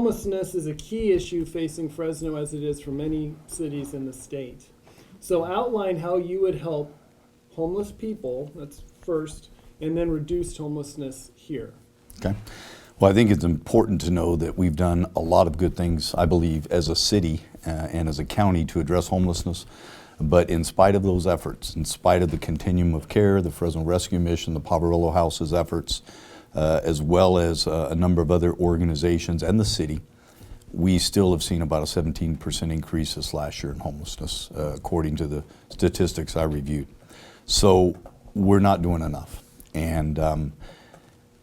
homelessness is a key issue facing Fresno as it is for many cities in the state. So outline how you would help homeless people, that's first, and then reduce homelessness here. Okay. Well, I think it's important to know that we've done a lot of good things, I believe, as a city and as a county to address homelessness. But in spite of those efforts, in spite of the Continuum of Care, the Fresno Rescue Mission, the Poverello House's efforts, as well as a number of other organizations and the city, we still have seen about a 17% increase this last year in homelessness, according to the statistics I reviewed. So we're not doing enough. And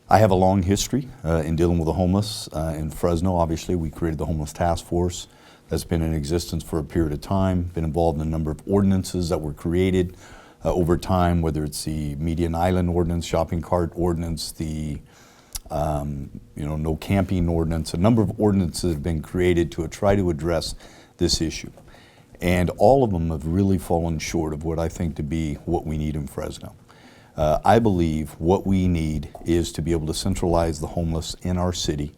I have a long history in dealing with the homeless in Fresno. Obviously, we created the Homeless Task Force that's been in existence for a period of time, been involved in a number of ordinances that were created over time, whether it's the Median Island Ordinance, Shopping Cart Ordinance, the No Camping Ordinance, a number of ordinances have been created to try to address this issue. And all of them have really fallen short of what I think to be what we need in Fresno. I believe what we need is to be able to centralize the homeless in our city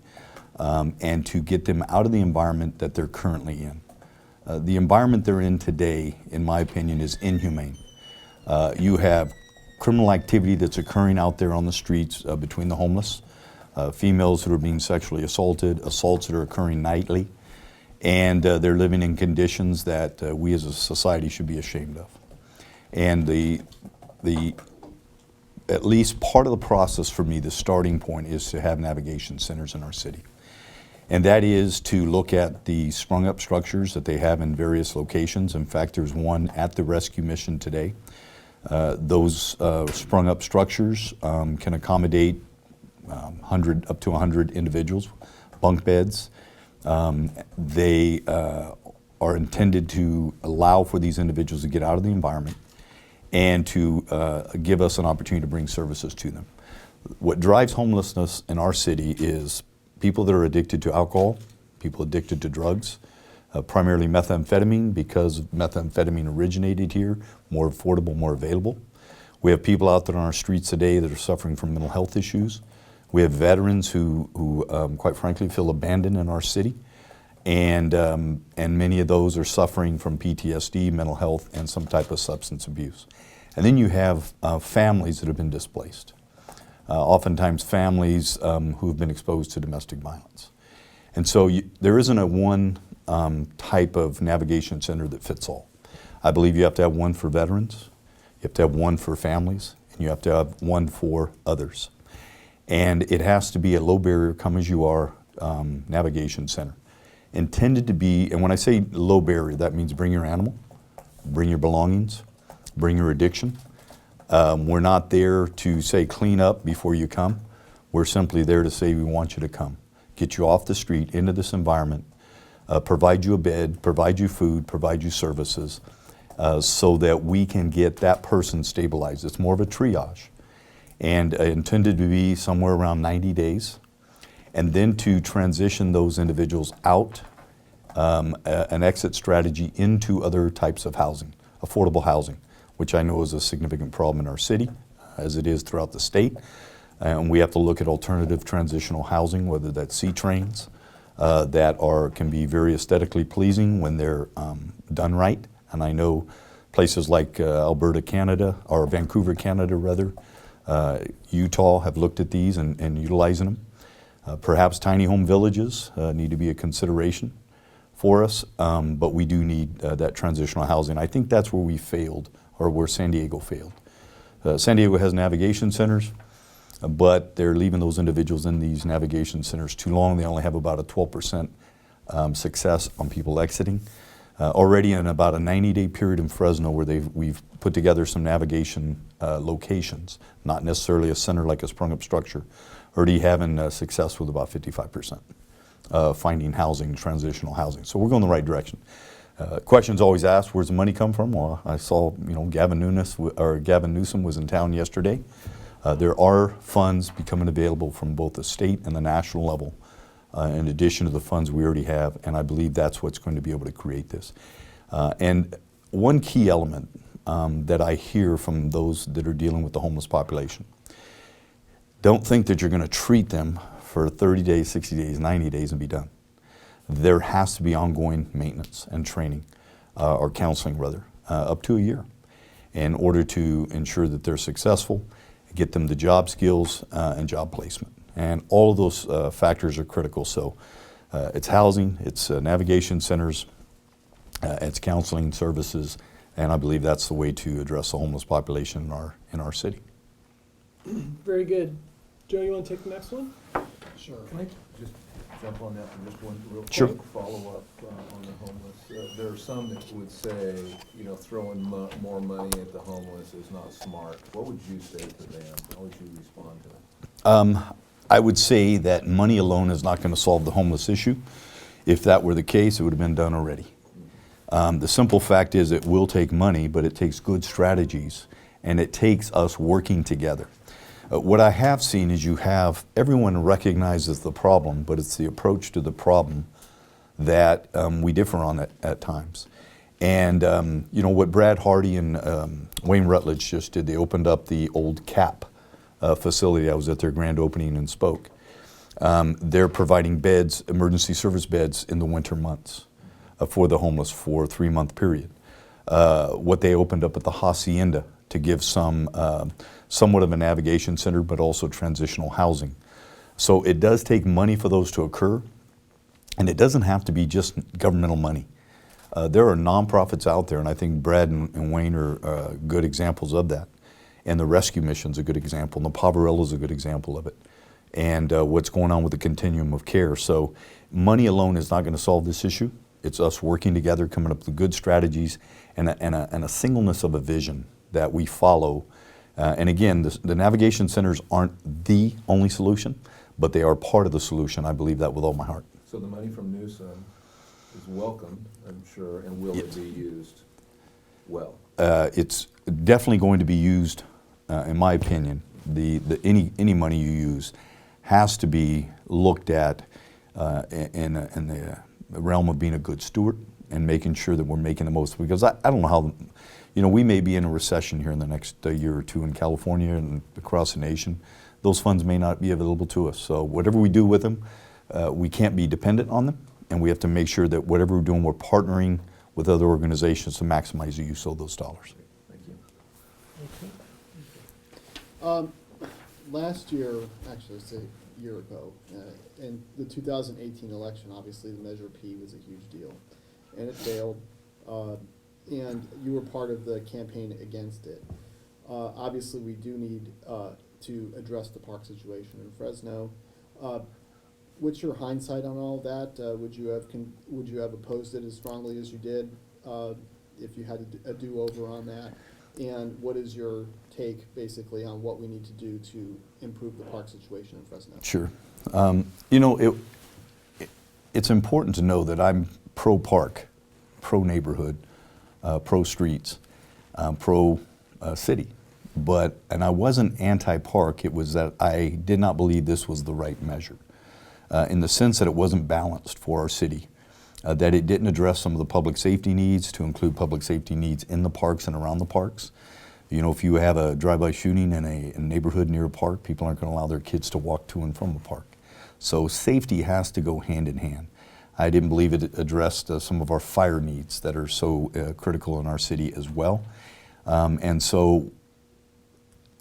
and to get them out of the environment that they're currently in. The environment they're in today, in my opinion, is inhumane. You have criminal activity that's occurring out there on the streets between the homeless, females who are being sexually assaulted, assaults that are occurring nightly, and they're living in conditions that we as a society should be ashamed of. And at least part of the process for me, the starting point, is to have navigation centers in our city. And that is to look at the sprung up structures that they have in various locations. In fact, there's one at the rescue mission today. Those sprung up structures can accommodate 100 up to 100 individuals, bunk beds. They are intended to allow for these individuals to get out of the environment and to give us an opportunity to bring services to them. What drives homelessness in our city is people that are addicted to alcohol, people addicted to drugs, primarily methamphetamine, because methamphetamine originated here, more affordable, more available. We have people out there on our streets today that are suffering from mental health issues. We have veterans who quite frankly, feel abandoned in our city. And many of those are suffering from PTSD, mental health, and some type of substance abuse. And then you have families that have been displaced. Oftentimes families who have been exposed to domestic violence. And so there isn't a one type of navigation center that fits all. I believe you have to have one for veterans, you have to have one for families, and you have to have one for others. And it has to be a low barrier, come as you are navigation center. Intended to be, and when I say low barrier, that means bring your animal, bring your belongings, bring your addiction. We're not there to say clean up before you come. We're simply there to say we want you to come. Get you off the street, into this environment, provide you a bed, provide you food, provide you services, so that we can get that person stabilized. It's more of a triage, and intended to be somewhere around 90 days, and then to transition those individuals out, an exit strategy into other types of housing, affordable housing, which I know is a significant problem in our city, as it is throughout the state. And we have to look at alternative transitional housing, whether that's C-trains, that can be very aesthetically pleasing when they're done right. And I know places like Alberta, Canada, or Vancouver, Canada rather, Utah have looked at these and utilizing them. Perhaps tiny home villages need to be a consideration for us, but we do need that transitional housing. I think that's where we failed, or where San Diego failed. San Diego has navigation centers, but they're leaving those individuals in these navigation centers too long. They only have about a 12% success on people exiting. Already in about a 90-day period in Fresno where we've put together some navigation locations, not necessarily a center like a sprung-up structure, already having success with about 55% finding housing, transitional housing. So we're going the right direction. Questions always asked, where's the money come from? Well, I saw, Gavin Newsom was in town yesterday. There are funds becoming available from both the state and the national level, in addition to the funds we already have, and I believe that's what's going to be able to create this. And one key element that I hear from those that are dealing with the homeless population, don't think that you're going to treat them for 30 days, 60 days, 90 days and be done. there has to be ongoing maintenance and training, or counseling rather, up to a year, in order to ensure that they're successful, get them the job skills and job placement. And all of those factors are critical. So it's housing, it's navigation centers, it's counseling services, and I believe that's the way to address the homeless population in our city. Very good. Joe, you want to take the next one? Sure. Can I just jump on that for just one real Sure. quick follow-up on the homeless? There are some that would say, throwing more money at the homeless is not smart. What would you say to them? How would you respond to it? I would say that money alone is not going to solve the homeless issue. If that were the case, it would have been done already. The simple fact is it will take money, but it takes good strategies, and it takes us working together. What I have seen is everyone recognizes the problem, but it's the approach to the problem that we differ on at times. And what Brad Hardy and Wayne Rutledge just did, they opened up the old CAP facility. I was at their grand opening and spoke. They're providing beds, emergency service beds, in the winter months for the homeless for a 3-month period. What they opened up at the Hacienda to give somewhat of a navigation center, but also transitional housing. So it does take money for those to occur, and it doesn't have to be just governmental money. There are nonprofits out there, and I think Brad and Wayne are good examples of that. And the rescue mission's a good example, and the Poverella's a good example of it. And what's going on with the continuum of care. So money alone is not going to solve this issue. It's us working together, coming up with good strategies, and a singleness of a vision that we follow. And again, the navigation centers aren't the only solution, but they are part of the solution. I believe that with all my heart. So the money from Newsom is welcomed, I'm sure, and will it be used well? It's definitely going to be used, in my opinion. Any money you use has to be looked at in the realm of being a good steward and making sure that we're making the most. Because I don't know how, we may be in a recession here in the next year or two in California and across the nation. Those funds may not be available to us. So whatever we do with them, we can't be dependent on them, and we have to make sure that whatever we're doing, we're partnering with other organizations to maximize the use of those dollars. Thank you. Last year, actually, it's a year ago, in the 2018 election, obviously the Measure P was a huge deal, and it failed, and you were part of the campaign against it. Obviously, we do need to address the park situation in Fresno. What's your hindsight on all that? Would you have opposed it as strongly as you did if you had a do-over on that? And what is your take, basically, on what we need to do to improve the park situation in Fresno? Sure. It's important to know that I'm pro-park, pro-neighborhood, pro-streets, pro-city. And I wasn't anti-park. It was that I did not believe this was the right measure, in the sense that it wasn't balanced for our city, that it didn't address some of the public safety needs, to include public safety needs in the parks and around the parks. If you have a drive-by shooting in a neighborhood near a park, people aren't going to allow their kids to walk to and from the park. So safety has to go hand in hand. I didn't believe it addressed some of our fire needs that are so critical in our city as well. And so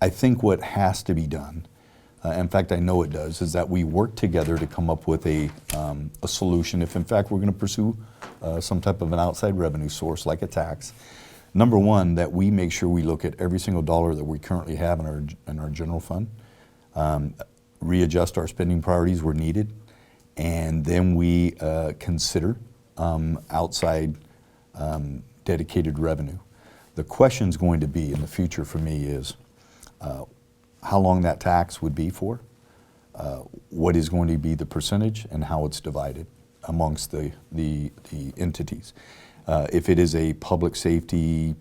I think what has to be done, in fact I know it does, is that we work together to come up with a solution if in fact we're going to pursue some type of an outside revenue source like a tax. Number one, that we make sure we look at every single dollar that we currently have in our general fund, readjust our spending priorities where needed, and then we consider outside dedicated revenue. The question's going to be in the future for me is how long that tax would be for, what is going to be the percentage, and how it's divided amongst the entities. If it is a public safety,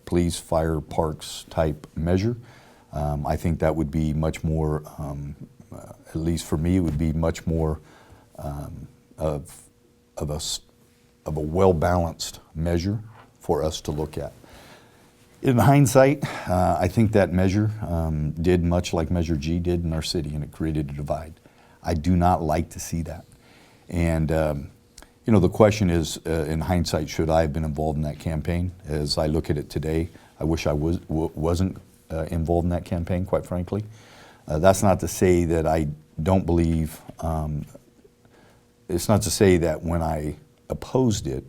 police, fire, parks type measure, I think that would be much more, at least for me, it would be much more of a well-balanced measure for us to look at. In hindsight, I think that measure did much like Measure G did in our city, and it created a divide. I do not like to see that. And You know, the question is, in hindsight, should I have been involved in that campaign? As I look at it today, I wish I wasn't involved in that campaign, quite frankly. That's not to say that I don't believe, it's not to say that when I opposed it,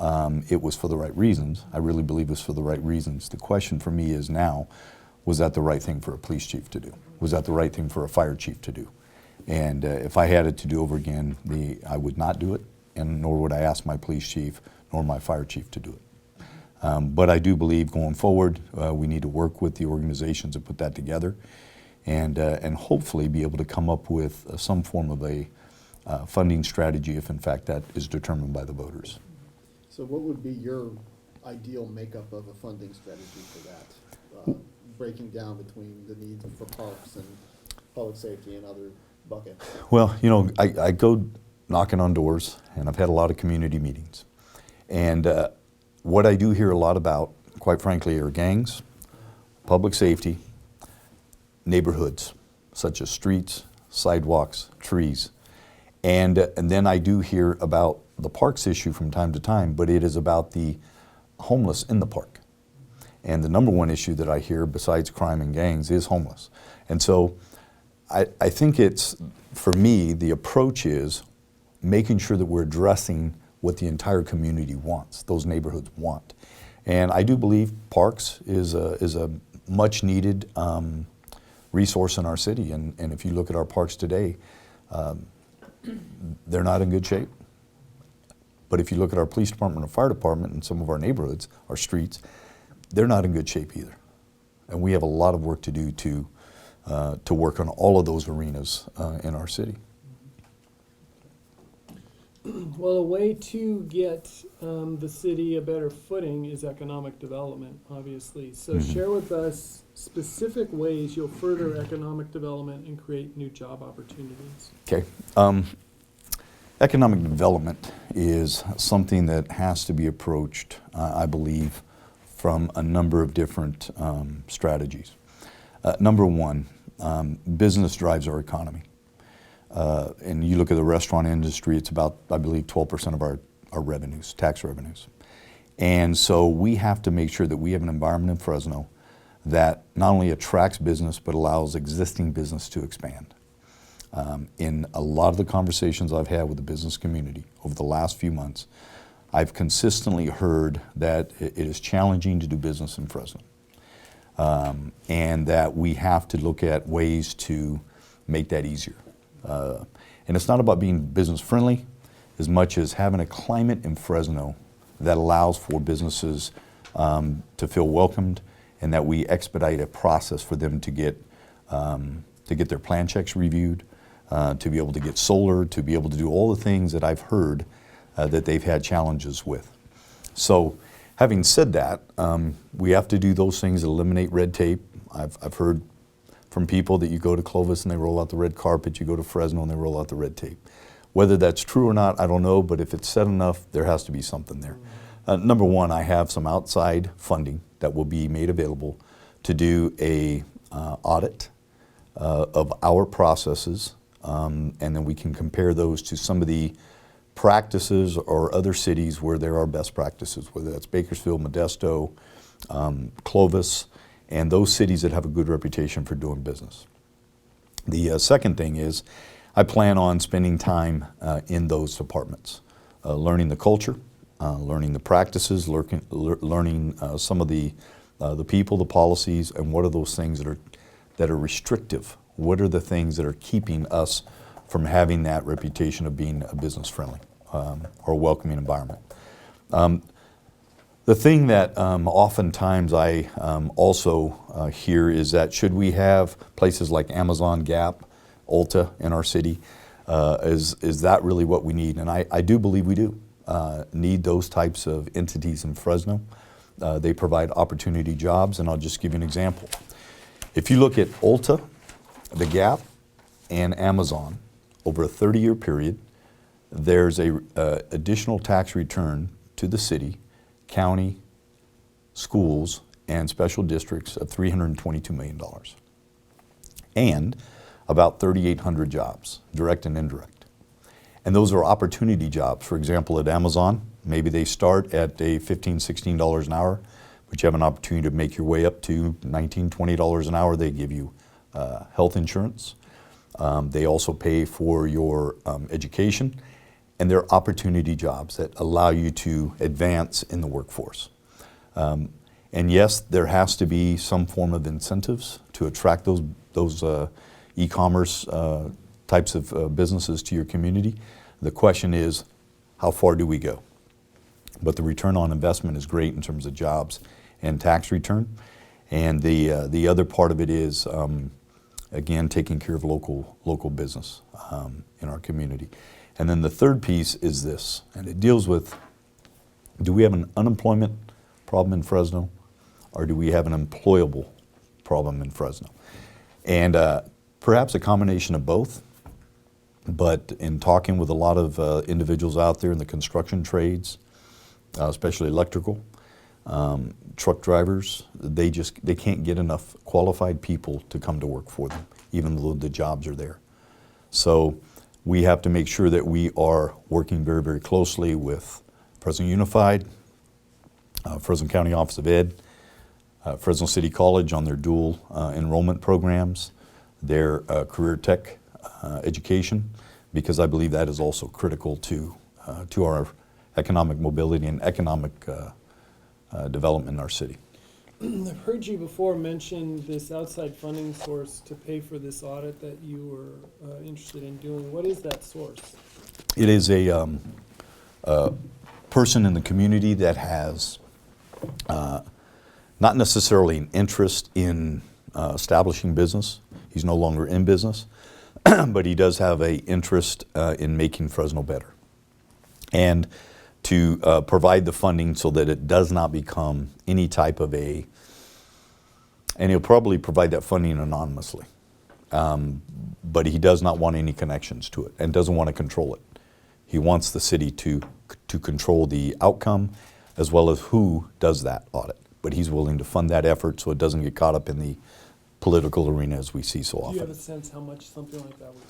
it was for the right reasons. I really believe it was for the right reasons. The question for me is now, was that the right thing for a police chief to do? Was that the right thing for a fire chief to do? And if I had it to do over again, I would not do it, and nor would I ask my police chief nor my fire chief to do it. But I do believe going forward, we need to work with the organizations that put that together, and hopefully be able to come up with some form of a funding strategy if in fact that is determined by the voters. So what would be your ideal makeup of a funding strategy for that? Breaking down between the needs for parks and public safety and other buckets? Well, you know, I go knocking on doors, and I've had a lot of community meetings. And what I do hear a lot about, quite frankly, are gangs, public safety, neighborhoods, such as streets, sidewalks, trees. And then I do hear about the parks issue from time to time, but it is about the homeless in the park. And the number one issue that I hear, besides crime and gangs, is homeless. And so I think it's, for me, the approach is making sure that we're addressing what the entire community wants, those neighborhoods want. And I do believe parks is a much needed resource in our city. And if you look at our parks today, they're not in good shape. But if you look at our police department or fire department and some of our neighborhoods, our streets, they're not in good shape either. And we have a lot of work to do to work on all of those arenas in our city. Well, a way to get the city a better footing is economic development, obviously. So share with us specific ways you'll further economic development and create new job opportunities. Okay. Economic development is something that has to be approached, I believe, from a number of different strategies. Number one, business drives our economy. And you look at the restaurant industry, it's about, I believe, 12% of our revenues, tax revenues. And so we have to make sure that we have an environment in Fresno that not only attracts business, but allows existing business to expand. In a lot of the conversations I've had with the business community over the last few months, I've consistently heard that it is challenging to do business in Fresno. And that we have to look at ways to make that easier. And it's not about being business friendly as much as having a climate in Fresno that allows for businesses to feel welcomed, and that we expedite a process for them to get their plan checks reviewed, to be able to get solar, to be able to do all the things that I've heard that they've had challenges with. So having said that, we have to do those things, eliminate red tape. I've heard from people that you go to Clovis and they roll out the red carpet, you go to Fresno and they roll out the red tape. Whether that's true or not, I don't know, but if it's said enough, there has to be something there. Number one, I have some outside funding that will be made available to do a audit of our processes, and then we can compare those to some of the practices or other cities where there are best practices, whether that's Bakersfield, Modesto, Clovis, and those cities that have a good reputation for doing business. The second thing is I plan on spending time in those departments, learning the culture, learning the practices, learning some of the people, the policies, and what are those things that are restrictive. What are the things that are keeping us from having that reputation of being a business friendly or a welcoming environment? The thing that oftentimes I also hear is that should we have places like Amazon, Gap, Ulta in our city, is that really what we need? And I do believe we do need those types of entities in Fresno. They provide opportunity jobs, and I'll just give you an example. If you look at Ulta, the Gap, and Amazon, over a 30-year period, there's a additional tax return to the city, county, schools, and special districts of $322 million. And about 3,800 jobs, direct and indirect. And those are opportunity jobs. For example, at Amazon, maybe they start at a $15, $16 an hour, but you have an opportunity to make your way up to $19, $20 an hour. They give you health insurance. They also pay for your education. And they're opportunity jobs that allow you to advance in the workforce. And yes, there has to be some form of incentives to attract those e-commerce types of businesses to your community. The question is, how far do we go? But the return on investment is great in terms of jobs and tax return. And the other part of it is, again, taking care of local business in our community. And then the third piece is this, and it deals with, do we have an unemployment problem in Fresno, or do we have an employable problem in Fresno? And perhaps a combination of both. But in talking with a lot of individuals out there in the construction trades, especially electrical, truck drivers, they can't get enough qualified people to come to work for them, even though the jobs are there. So we have to make sure that we are working very, very closely with Fresno Unified, Fresno County Office of Ed, Fresno City College on their dual enrollment programs, their career tech education, because I believe that is also critical to our economic mobility and economic development in our city. I've heard you before mention this outside funding source to pay for this audit that you were interested in doing. What is that source? It is a person in the community that has not necessarily an interest in establishing business. He's no longer in business, but he does have an interest in making Fresno better. And to provide the funding so that it does not become any type of and he'll probably provide that funding anonymously. But he does not want any connections to it and doesn't want to control it. He wants the city to control the outcome as well as who does that audit. But he's willing to fund that effort so it doesn't get caught up in the political arena as we see so often. Do you have a sense how much something like that would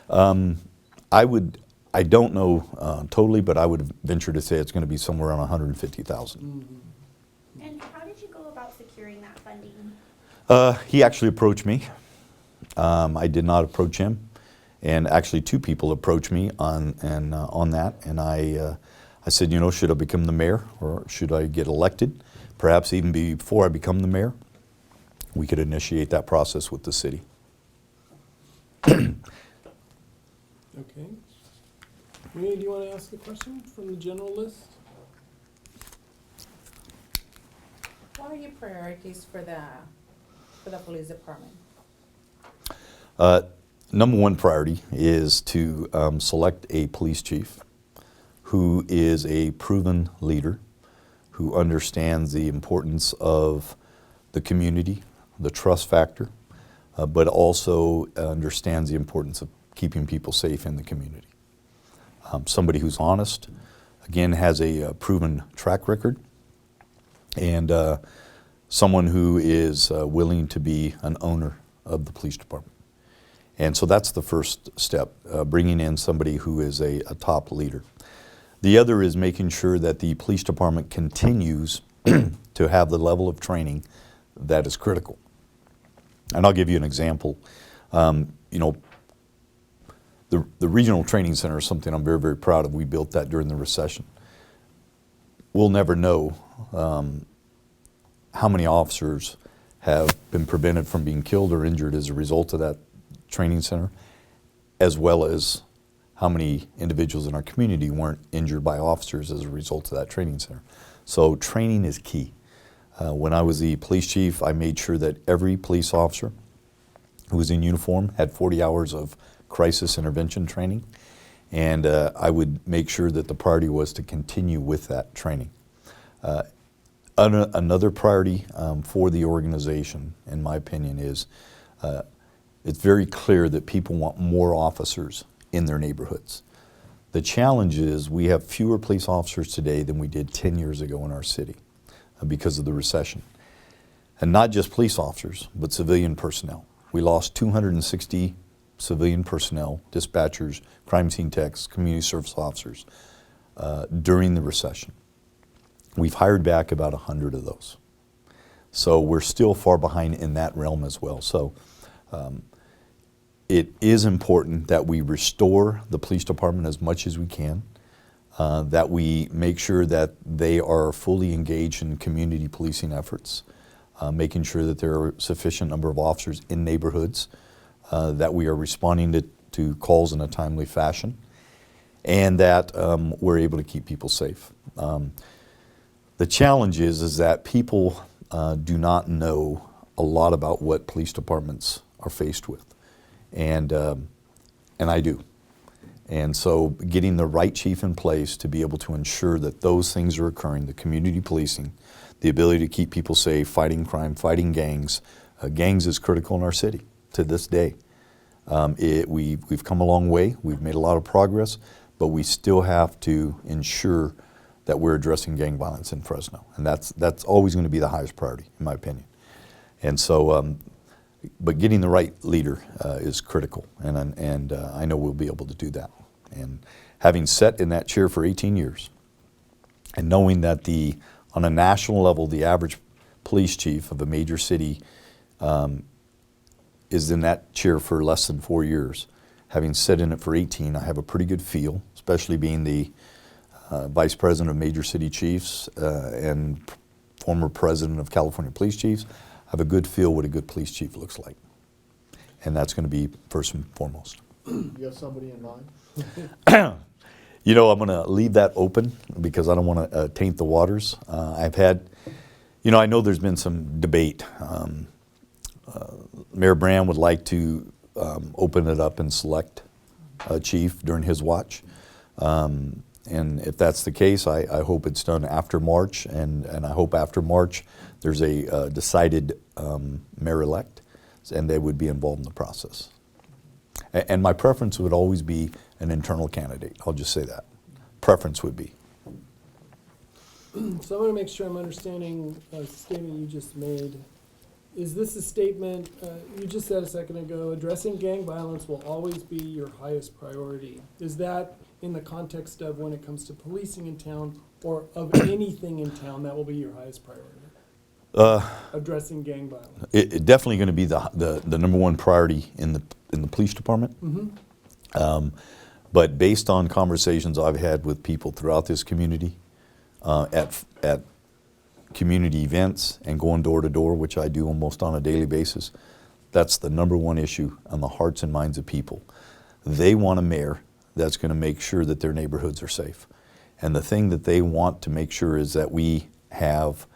cost? I don't know totally, but I would venture to say it's going to be somewhere around $150,000. Mm-hmm. And how did you go about securing that funding? He actually approached me. I did not approach him, and actually two people approached me on that, and I said, you know, should I become the mayor or should I get elected? Perhaps even before I become the mayor, we could initiate that process with the city. Okay. Renee, do you want to ask a question from the general list? What are your priorities for the police department? Number one priority is to select a police chief who is a proven leader, who understands the importance of the community, the trust factor, but also understands the importance of keeping people safe in the community. Somebody who's honest, again, has a proven track record, and someone who is willing to be an owner of the police department. And so that's the first step, bringing in somebody who is a top leader. The other is making sure that the police department continues to have the level of training that is critical. And I'll give you an example. You know, the Regional Training Center is something I'm very, very proud of. We built that during the recession. We'll never know how many officers have been prevented from being killed or injured as a result of that training center, as well as how many individuals in our community weren't injured by officers as a result of that training center. So training is key. When I was the police chief, I made sure that every police officer who was in uniform had 40 hours of crisis intervention training, and I would make sure that the priority was to continue with that training. Another priority for the organization, in my opinion, is it's very clear that people want more officers in their neighborhoods. The challenge is we have fewer police officers today than we did 10 years ago in our city because of the recession. And not just police officers, but civilian personnel. We lost 260 civilian personnel, dispatchers, crime scene techs, community service officers during the recession. We've hired back about 100 of those. So we're still far behind in that realm as well. So it is important that we restore the police department as much as we can, that we make sure that they are fully engaged in community policing efforts, making sure that there are a sufficient number of officers in neighborhoods, that we are responding to calls in a timely fashion, and that we're able to keep people safe. The challenge is that people do not know a lot about what police departments are faced with, and I do. And so getting the right chief in place to be able to ensure that those things are occurring, the community policing, the ability to keep people safe, fighting crime, fighting gangs. Gangs is critical in our city to this day. We've come a long way, we've made a lot of progress, but we still have to ensure that we're addressing gang violence in Fresno. And that's always going to be the highest priority, in my opinion. And so, but getting the right leader is critical, and I know we'll be able to do that. And having sat in that chair for 18 years, and knowing that on a national level, the average police chief of a major city is in that chair for less than 4 years. Having sat in it for 18, I have a pretty good feel, especially being the vice president of major city chiefs and former president of California Police Chiefs. I have a good feel what a good police chief looks like. And that's going to be first and foremost. You have somebody in mind? You know, I'm going to leave that open because I don't want to taint the waters. I've had, I know there's been some debate. Mayor Brand would like to open it up and select a chief during his watch. And if that's the case, I hope it's done after March, and I hope after March there's a decided mayor-elect, and they would be involved in the process. And my preference would always be an internal candidate. I'll just say that. Preference would be. So I want to make sure I'm understanding a statement you just made. Is this a statement, you just said a second ago, addressing gang violence will always be your highest priority. Is that in the context of when it comes to policing in town, or of anything in town that will be your highest priority? Addressing gang violence. It definitely going to be the number one priority in the police department. Mm-hmm. But based on conversations I've had with people throughout this community, at community events and going door to door, which I do almost on a daily basis, that's the number one issue on the hearts and minds of people. They want a mayor that's going to make sure that their neighborhoods are safe. And the thing that they want to make sure is that we have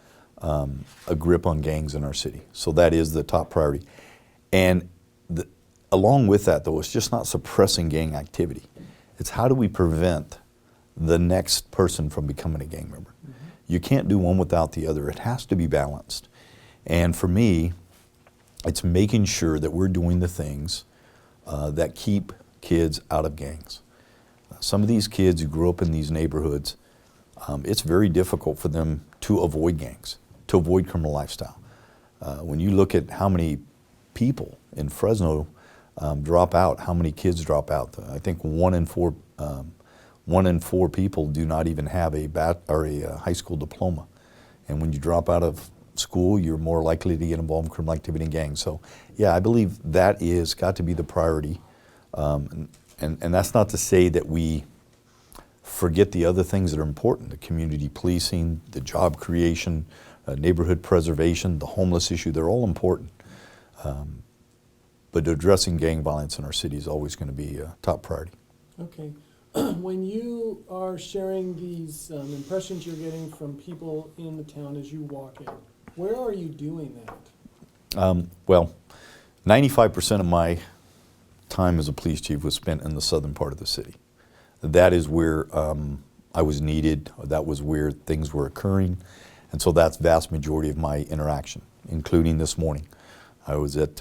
a grip on gangs in our city. So that is the top priority. And along with that, though, it's just not suppressing gang activity. It's how do we prevent the next person from becoming a gang member. Mm-hmm. You can't do one without the other. It has to be balanced. And for me, it's making sure that we're doing the things that keep kids out of gangs. Some of these kids who grew up in these neighborhoods, it's very difficult for them to avoid gangs, to avoid criminal lifestyle. When you look at how many people in Fresno drop out, how many kids drop out, I think 1 in 4 people do not even have a high school diploma. And when you drop out of school, you're more likely to get involved in criminal activity and gangs. So yeah, I believe that is got to be the priority. And that's not to say that we forget the other things that are important, the community policing, the job creation, neighborhood preservation, the homeless issue, they're all important. But addressing gang violence in our city is always going to be a top priority. Okay. When you are sharing these impressions you're getting from people in the town as you walk in, where are you doing that? Well, 95% of my time as a police chief was spent in the southern part of the city. That is where I was needed. That was where things were occurring. And so that's vast majority of my interaction, including this morning. I was at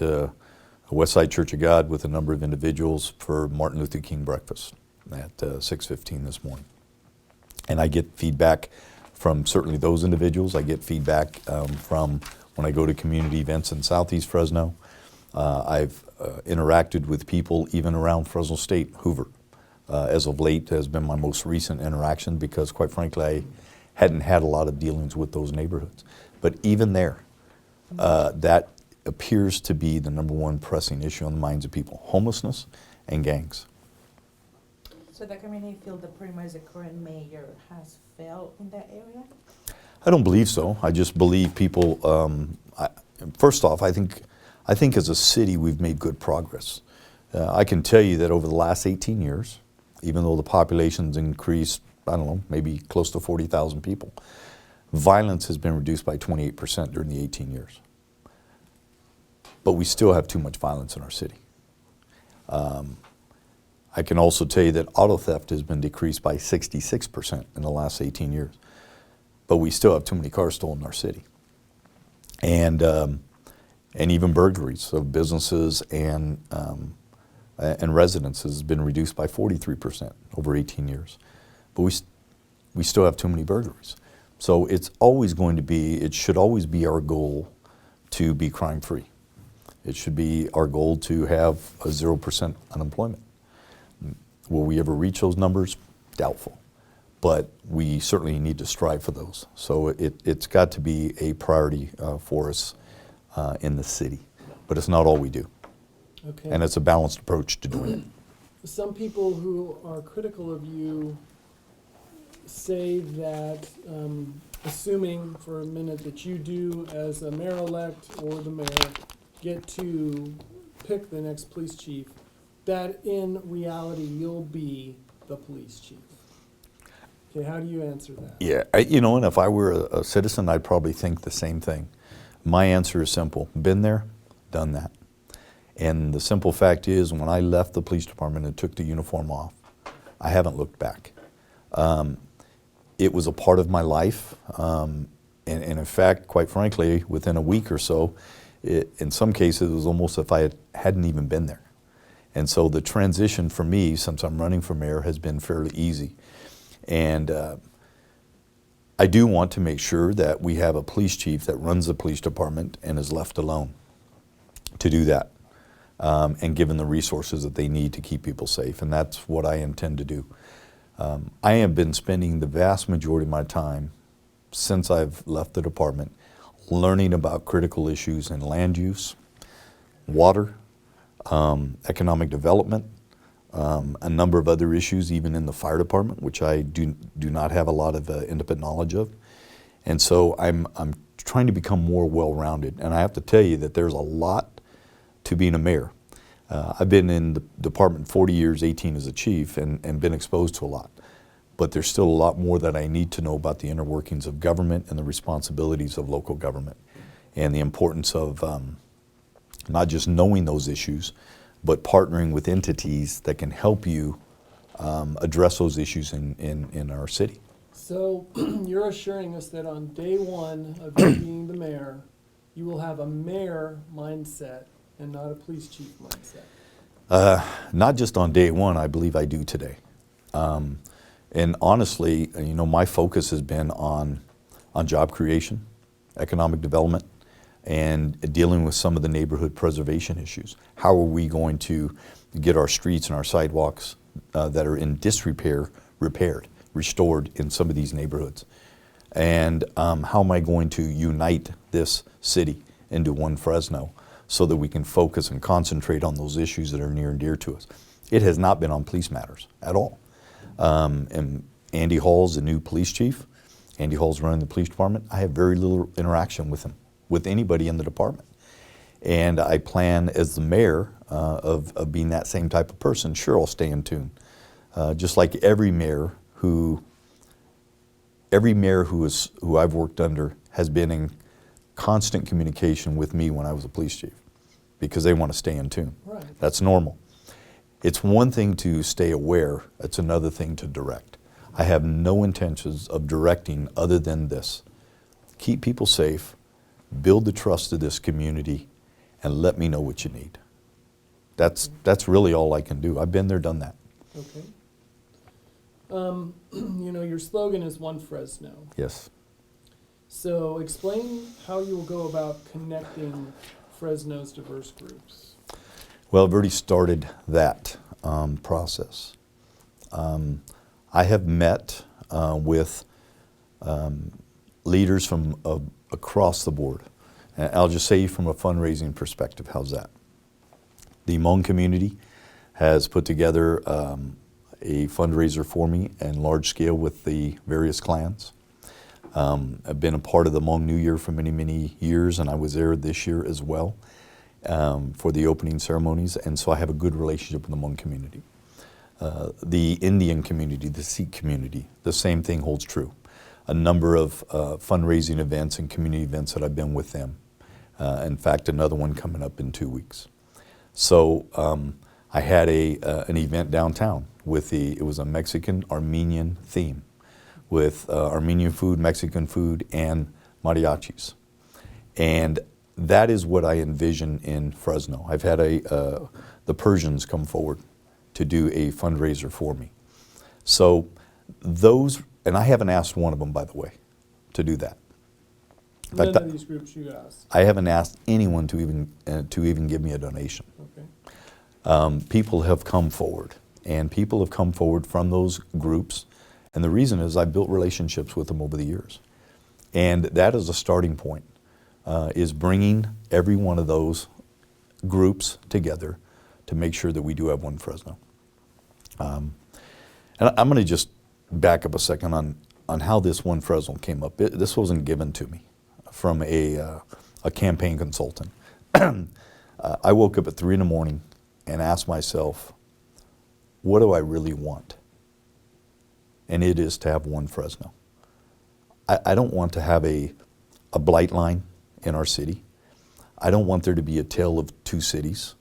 Westside Church of God with a number of individuals for Martin Luther King breakfast at 6:15 this morning. And I get feedback from certainly those individuals. I get feedback from when I go to community events in Southeast Fresno. I've interacted with people even around Fresno State, Hoover. As of late has been my most recent interaction because, quite frankly, I hadn't had a lot of dealings with those neighborhoods. But even there, that appears to be the number one pressing issue on the minds of people: homelessness and gangs. So the community feel that pretty much the current mayor has failed in that area? I don't believe so. I just believe people. First off, I think as a city we've made good progress. I can tell you that over the last 18 years, even though the population's increased, I don't know, maybe close to 40,000 people, violence has been reduced by 28% during the 18 years. But we still have too much violence in our city. I can also tell you that auto theft has been decreased by 66% in the last 18 years. But we still have too many cars stolen in our city. And even burglaries of businesses and residences has been reduced by 43% over 18 years. But we still have too many burglaries. So it should always be our goal to be crime-free. It should be our goal to have a 0% unemployment. Will we ever reach those numbers? Doubtful. But we certainly need to strive for those. So it's got to be a priority for us in the city. But it's not all we do. Okay. And it's a balanced approach to doing it. Some people who are critical of you say that, assuming for a minute that you do, as a mayor-elect or the mayor, get to pick the next police chief, that in reality you'll be the police chief. Okay, how do you answer that? Yeah, and if I were a citizen, I'd probably think the same thing. My answer is simple. Been there, done that. And the simple fact is, when I left the police department and took the uniform off, I haven't looked back. It was a part of my life. And in fact, quite frankly, within a week or so, in some cases, it was almost if I hadn't even been there. And so the transition for me, since I'm running for mayor, has been fairly easy. And I do want to make sure that we have a police chief that runs the police department and is left alone to do that, and given the resources that they need to keep people safe. And that's what I intend to do. I have been spending the vast majority of my time since I've left the department learning about critical issues in land use, water, economic development, a number of other issues even in the fire department, which I do not have a lot of independent knowledge of. And so I'm trying to become more well-rounded. And I have to tell you that there's a lot to being a mayor. I've been in the department 40 years, 18 as a chief, and been exposed to a lot. But there's still a lot more that I need to know about the inner workings of government and the responsibilities of local government, and the importance of not just knowing those issues, but partnering with entities that can help you address those issues in our city. So you're assuring us that on day one of you being the mayor, you will have a mayor mindset and not a police chief mindset? Not just on day one, I believe I do today. And honestly, my focus has been on job creation, economic development, and dealing with some of the neighborhood preservation issues. How are we going to get our streets and our sidewalks that are in disrepair repaired, restored in some of these neighborhoods? And how am I going to unite this city into one Fresno so that we can focus and concentrate on those issues that are near and dear to us? It has not been on police matters at all. And Andy Hall's the new police chief. Andy Hall's running the police department. I have very little interaction with him, with anybody in the department. And I plan as the mayor of being that same type of person. Sure, I'll stay in tune. Just like every mayor who I've worked under has been in constant communication with me when I was a police chief, because they want to stay in tune. Right. That's normal. It's one thing to stay aware, it's another thing to direct. I have no intentions of directing other than this. Keep people safe, build the trust of this community, and let me know what you need. That's really all I can do. I've been there, done that. Okay. Your slogan is One Fresno. Yes. So explain how you will go about connecting Fresno's diverse groups? Well, I've already started that process. I have met with leaders from across the board. And I'll just say from a fundraising perspective, how's that? The Hmong community has put together a fundraiser for me in large scale with the various clans. I've been a part of the Hmong New Year for many, many years, and I was there this year as well for the opening ceremonies, and so I have a good relationship with the Hmong community. The Indian community, the Sikh community, the same thing holds true. A number of fundraising events and community events that I've been with them. In fact, another one coming up in 2 weeks. So I had an event downtown with it was a Mexican-Armenian theme with Armenian food, Mexican food, and mariachis. And that is what I envision in Fresno. I've had the Persians come forward to do a fundraiser for me. So those, and I haven't asked one of them, by the way, to do that. In fact, None of these groups you asked. I haven't asked anyone to even give me a donation. Okay. People have come forward, and people have come forward from those groups, and the reason is I've built relationships with them over the years. And that is a starting point, is bringing every one of those groups together to make sure that we do have one Fresno. And I'm going to just back up a second on how this one Fresno came up. This wasn't given to me from a campaign consultant. I woke up at 3 in the morning and asked myself, what do I really want? And it is to have one Fresno. I don't want to have a blight line in our city. I don't want there to be a tale of two cities.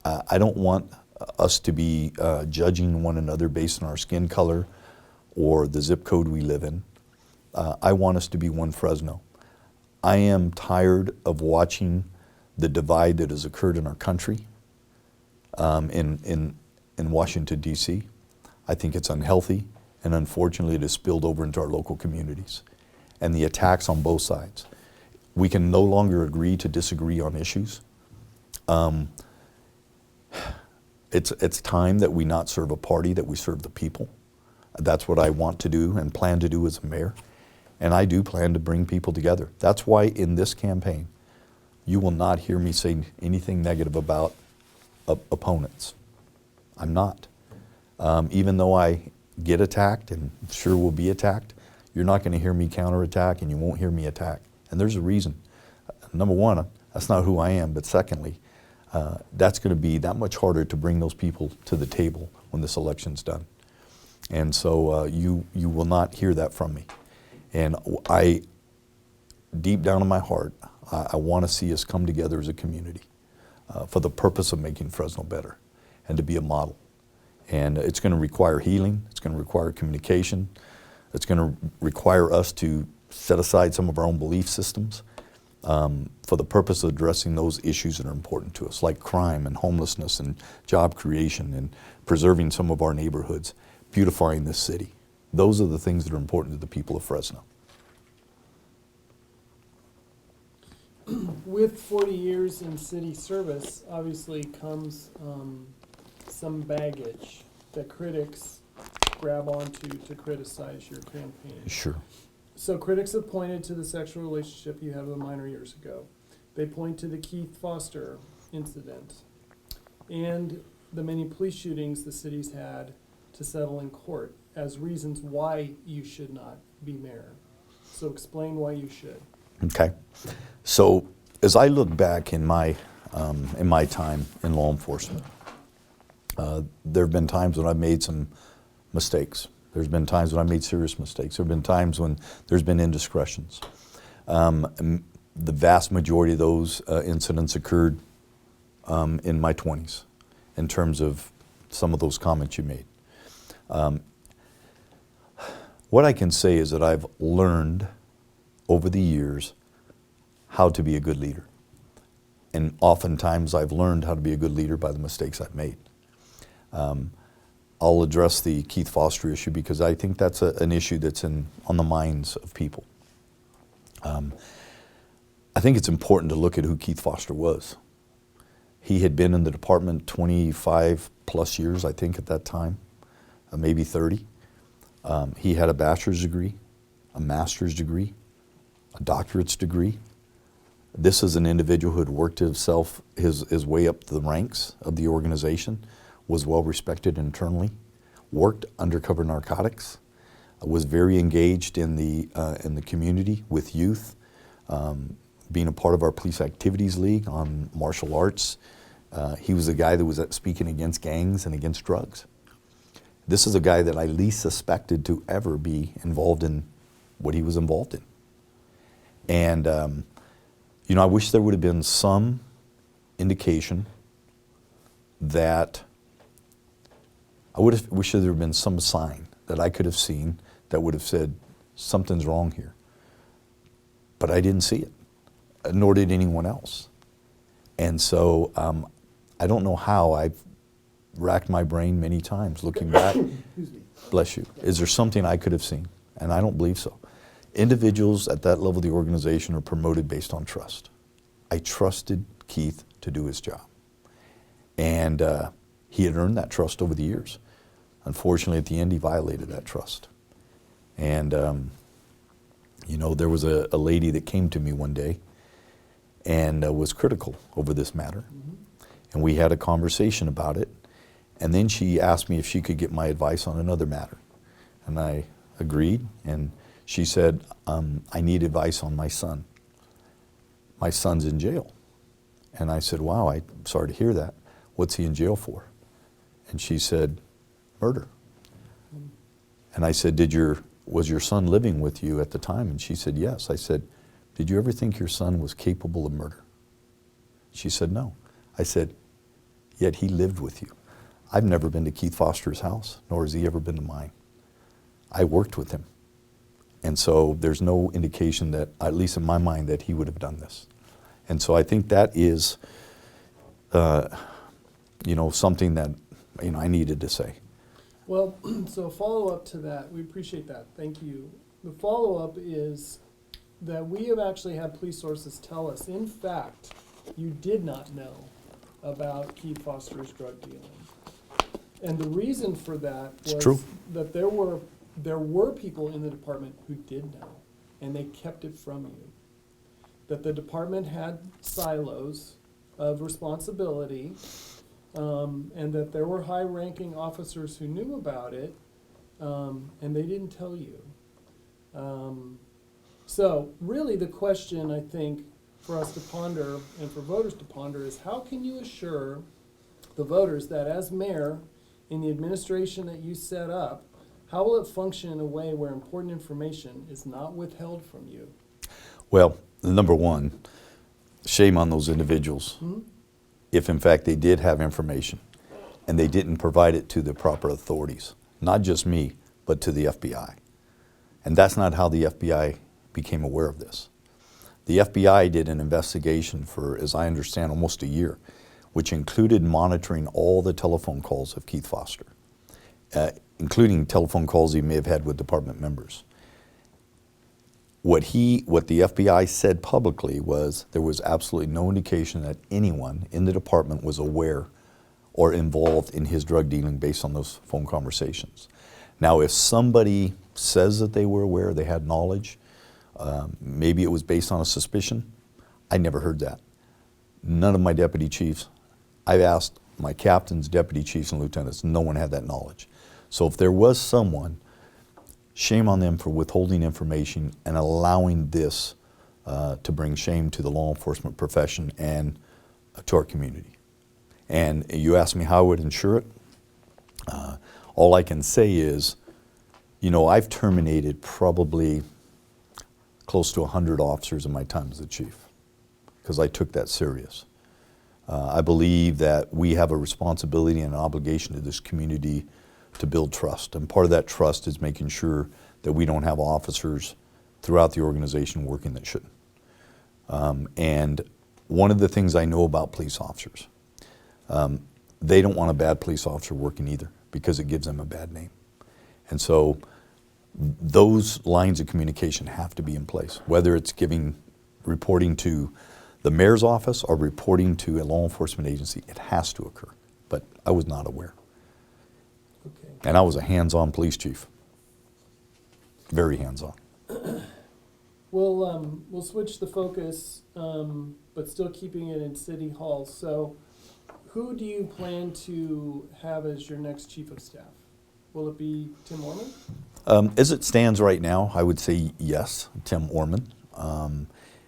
I don't want us to be judging one another based on our skin color or the zip code we live in. I want us to be one Fresno. I am tired of watching the divide that has occurred in our country in Washington, D.C. I think it's unhealthy, and unfortunately it has spilled over into our local communities. And the attacks on both sides. We can no longer agree to disagree on issues. It's time that we not serve a party, that we serve the people. That's what I want to do and plan to do as a mayor. And I do plan to bring people together. That's why in this campaign, you will not hear me say anything negative about opponents. I'm not. Even though I get attacked and sure will be attacked, you're not going to hear me counterattack, and you won't hear me attack. And there's a reason. Number one, that's not who I am, but secondly, that's going to be that much harder to bring those people to the table when this election's done. And so you will not hear that from me. And I, deep down in my heart, I want to see us come together as a community for the purpose of making Fresno better and to be a model. And it's going to require healing. It's going to require communication. It's going to require us to set aside some of our own belief systems for the purpose of addressing those issues that are important to us, like crime and homelessness and job creation and preserving some of our neighborhoods, beautifying this city. Those are the things that are important to the people of Fresno. With 40 years in city service, obviously comes some baggage that critics grab onto to criticize your campaign. Sure. So critics have pointed to the sexual relationship you had with a minor years ago. They point to the Keith Foster incident and the many police shootings the city's had to settle in court as reasons why you should not be mayor. So explain why you should. Okay. So as I look back in my time in law enforcement, there have been times when I've made some mistakes. There's been times when I made serious mistakes. There have been times when there's been indiscretions. The vast majority of those incidents occurred in my 20s in terms of some of those comments you made. What I can say is that I've learned over the years how to be a good leader. And oftentimes I've learned how to be a good leader by the mistakes I've made. I'll address the Keith Foster issue because I think that's an issue that's on the minds of people. I I think it's important to look at who Keith Foster was. He had been in the department 25 plus years, I think, at that time, maybe 30. He had a bachelor's degree, a master's degree, a doctorate's degree. This is an individual who had worked his way up the ranks of the organization, was well respected internally, worked undercover narcotics, was very engaged in the community with youth, being a part of our police activities league on martial arts. He was a guy that was speaking against gangs and against drugs. This is a guy that I least suspected to ever be involved in what he was involved in. And, I wish there would have been some indication that, I wish there would have been some sign that I could have seen that would have said, something's wrong here. But I didn't see it, nor did anyone else. And so I don't know how. I've racked my brain many times looking back. Bless you. Is there something I could have seen? And I don't believe so. Individuals at that level of the organization are promoted based on trust. I trusted Keith to do his job. And he had earned that trust over the years. Unfortunately, at the end, he violated that trust. And, there was a lady that came to me one day and was critical over this matter. And we had a conversation about it. And then she asked me if she could get my advice on another matter. And I agreed. And she said, I need advice on my son. My son's in jail. And I said, wow, I'm sorry to hear that. What's he in jail for? And she said, murder. And I said, was your son living with you at the time? And she said, yes. I said, did you ever think your son was capable of murder? She said, no. I said, yet he lived with you. I've never been to Keith Foster's house, nor has he ever been to mine. I worked with him. And so there's no indication that, at least in my mind, that he would have done this. And so I think that is, something that, I needed to say. Well, so follow up to that, we appreciate that, thank you. The follow-up is that we have actually had police sources tell us, in fact, you did not know about Keith Foster's drug dealing. And the reason for that was that there were people in the department who did know, and they kept it from you. That the department had silos of responsibility, and that there were high-ranking officers who knew about it, and they didn't tell you. So really the question, I think, for us to ponder and for voters to ponder is, how can you assure the voters that as mayor, in the administration that you set up, how will it function in a way where important information is not withheld from you? Well, number one, shame on those individuals if in fact they did have information and they didn't provide it to the proper authorities, not just me, but to the FBI. And that's not how the FBI became aware of this. The FBI did an investigation for, as I understand, almost a year, which included monitoring all the telephone calls of Keith Foster, including telephone calls he may have had with department members. What the FBI said publicly was there was absolutely no indication that anyone in the department was aware or involved in his drug dealing based on those phone conversations. Now, if somebody says that they were aware, they had knowledge, maybe it was based on a suspicion, I never heard that. None of my deputy chiefs, I've asked my captains, deputy chiefs, and lieutenants, no one had that knowledge. So if there was someone, shame on them for withholding information and allowing this to bring shame to the law enforcement profession and to our community. And you asked me how I would ensure it. All I can say is, I've terminated probably close to 100 officers in my time as a chief because I took that serious. I believe that we have a responsibility and an obligation to this community to build trust. And part of that trust is making sure that we don't have officers throughout the organization working that shouldn't. And one of the things I know about police officers, they don't want a bad police officer working either because it gives them a bad name. And so those lines of communication have to be in place, whether it's giving reporting to the mayor's office or reporting to a law enforcement agency, it has to occur. But I was not aware. Okay. And I was a hands-on police chief. Very hands-on. We'll switch the focus, but still keeping it in City Hall. So, who do you plan to have as your next chief of staff? Will it be Tim Orman? As it stands right now, I would say yes, Tim Orman.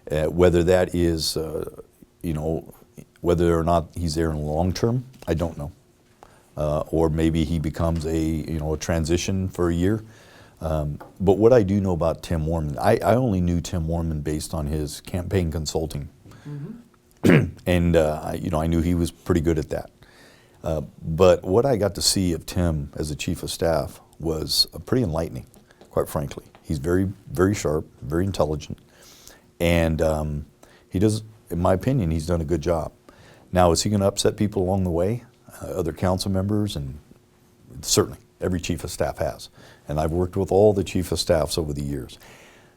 Whether that is, whether or not he's there in the long term, I don't know. Or maybe he becomes a transition for a year. But what I do know about Tim Orman, I only knew Tim Orman based on his campaign consulting. Mm-hmm. And, I knew he was pretty good at that. But what I got to see of Tim as a chief of staff was pretty enlightening, quite frankly. He's very, very sharp, very intelligent. And he does, in my opinion, he's done a good job. Now, is he going to upset people along the way? Other council members? And certainly, every chief of staff has. And I've worked with all the chief of staffs over the years.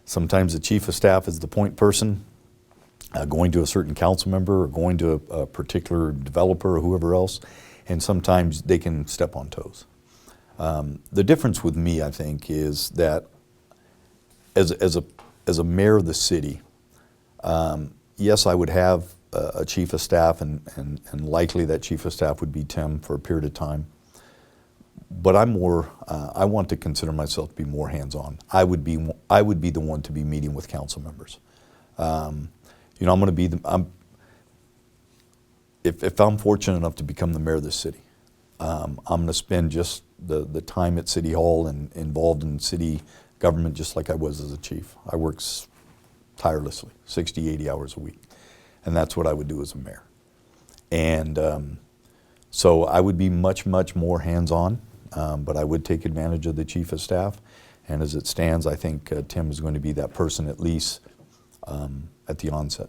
Sometimes the chief of staff is the point person going to a certain council member or going to a particular developer or whoever else, and sometimes they can step on toes. The difference with me, I think, is that as a mayor of the city, yes, I would have a chief of staff, and likely that chief of staff would be Tim for a period of time. But I'm more. I want to consider myself to be more hands-on. I would be the one to be meeting with council members. I'm going to be the. If I'm fortunate enough to become the mayor of the city, I'm going to spend just the time at City Hall and involved in city government just like I was as a chief. I work tirelessly, 60, 80 hours a week. And that's what I would do as a mayor. And so I would be much, much more hands-on, but I would take advantage of the chief of staff. And as it stands, I think Tim is going to be that person at least at the onset.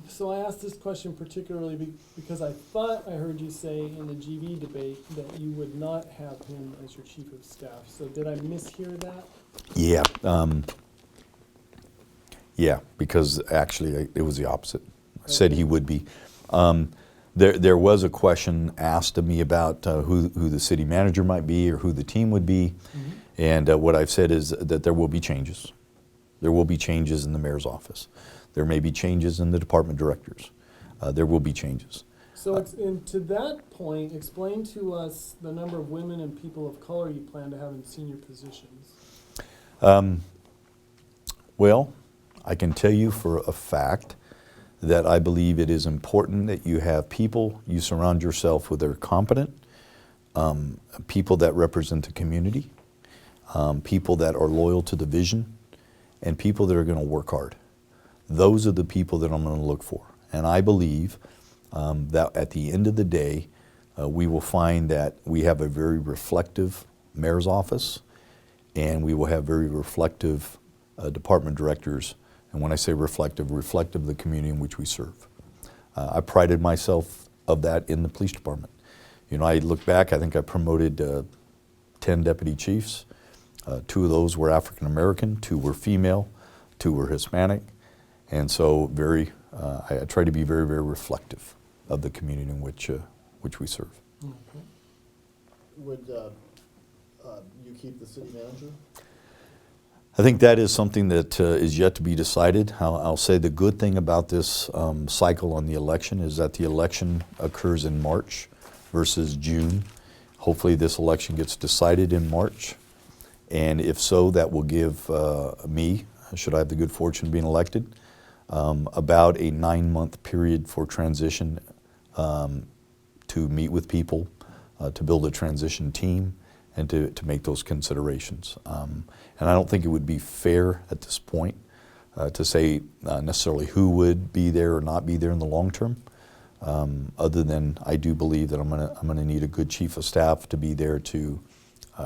So I asked this question particularly because I thought I heard you say in the GV debate that you would not have him as your chief of staff. So did I mishear that? Yeah. Yeah, because actually it was the opposite. I said he would be. There was a question asked of me about who the city manager might be or who the team would be. Mm-hmm. And what I've said is that there will be changes. There will be changes in the mayor's office. There may be changes in the department directors. There will be changes. So and to that point, explain to us the number of women and people of color you plan to have in senior positions. Well, I can tell you for a fact that I believe it is important that you have people, you surround yourself with that are competent, people that represent the community, people that are loyal to the vision, and people that are going to work hard. Those are the people that I'm going to look for. And I believe that at the end of the day, we will find that we have a very reflective mayor's office, and we will have very reflective department directors. And when I say reflective of the community in which we serve. I prided myself of that in the police department. I look back, I think I promoted 10 deputy chiefs. 2 of those were African American, 2 were female, 2 were Hispanic. And so I try to be very, very reflective of the community in which we serve. Okay. Would you keep the city manager? I think that is something that is yet to be decided. I'll say the good thing about this cycle on the election is that the election occurs in March versus June. Hopefully this election gets decided in March. And if so, that will give me, should I have the good fortune of being elected, about a 9-month period for transition to meet with people, to build a transition team, and to make those considerations. And I don't think it would be fair at this point to say necessarily who would be there or not be there in the long term, other than I do believe that I'm gonna need a good chief of staff to be there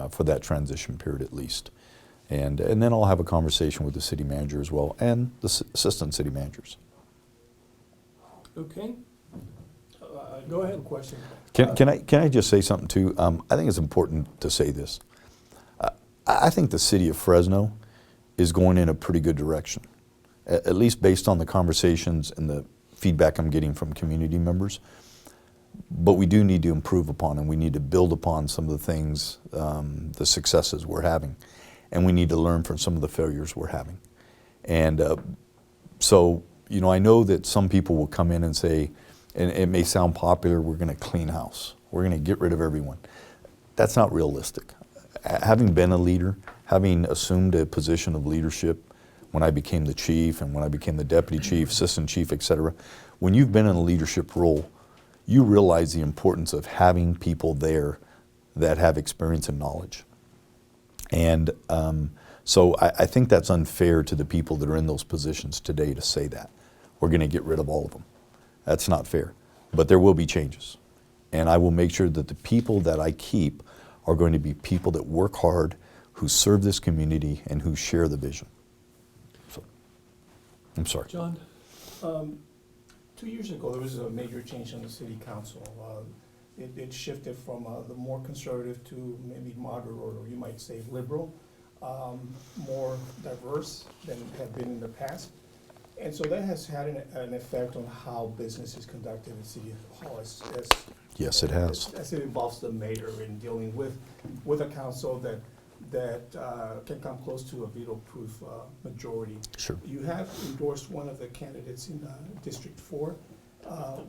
for that transition period at least. And then I'll have a conversation with the city manager as well and the assistant city managers. Okay. Go ahead. Question. Can I just say something too? I think it's important to say this. I think the city of Fresno is going in a pretty good direction. at least based on the conversations and the feedback I'm getting from community members. But we do need to improve upon, and we need to build upon some of the things, the successes we're having. And we need to learn from some of the failures we're having. And so, you know, I know that some people will come in and say, and it may sound popular, we're going to clean house. We're going to get rid of everyone. That's not realistic. Having been a leader, having assumed a position of leadership when I became the chief and when I became the deputy chief, assistant chief, et cetera, when you've been in a leadership role, you realize the importance of having people there that have experience and knowledge. And so I think that's unfair to the people that are in those positions today to say that. We're going to get rid of all of them. That's not fair. But there will be changes. And I will make sure that the people that I keep are going to be people that work hard, who serve this community, and who share the vision. So, I'm sorry. John? 2 years ago, there was a major change in the city council. It shifted from the more conservative to maybe moderate, or you might say liberal, more diverse than it had been in the past. And so that has had an effect on how business is conducted in City Hall Yes, it has. as it involves the mayor in dealing with a council that can come close to a veto-proof majority. Sure. You have endorsed one of the candidates in District 4,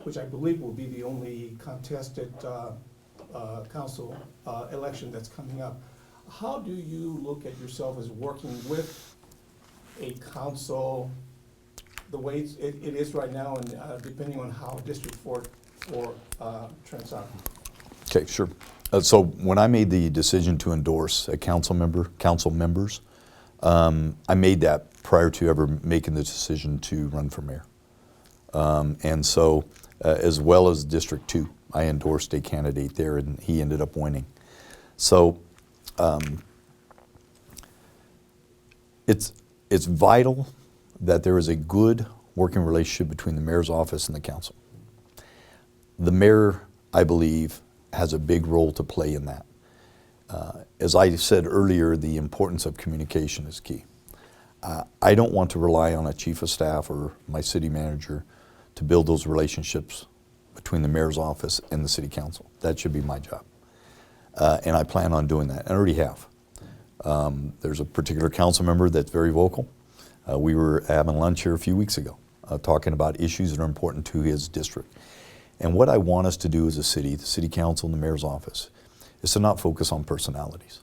which I believe will be the only contested council election that's coming up. How do you look at yourself as working with a council the way it is right now, and depending on how District 4 turns out? Okay, sure. So when I made the decision to endorse a council members, I made that prior to ever making the decision to run for mayor. And so, as well as District 2, I endorsed a candidate there, and he ended up winning. So, it's vital that there is a good working relationship between the mayor's office and the council. The mayor, I believe, has a big role to play in that. As I said earlier, the importance of communication is key. I don't want to rely on a chief of staff or my city manager to build those relationships between the mayor's office and the city council. That should be my job. And I plan on doing that. I already have. There's a particular council member that's very vocal. We were having lunch here a few weeks ago, talking about issues that are important to his district. And what I want us to do as a city, the city council and the mayor's office, is to not focus on personalities,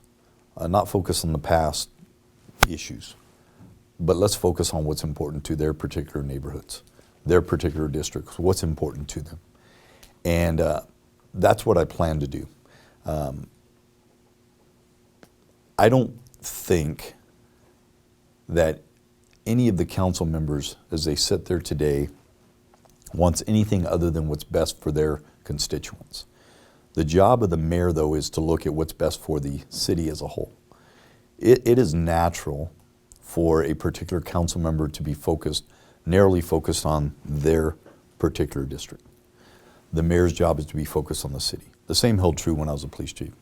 not focus on the past issues, but let's focus on what's important to their particular neighborhoods, their particular districts, what's important to them. And that's what I plan to do. I don't think that any of the council members, as they sit there today, wants anything other than what's best for their constituents. The job of the mayor, though, is to look at what's best for the city as a whole. It is natural for a particular council member to be narrowly focused on their particular district. The mayor's job is to be focused on the city. The same held true when I was a police chief.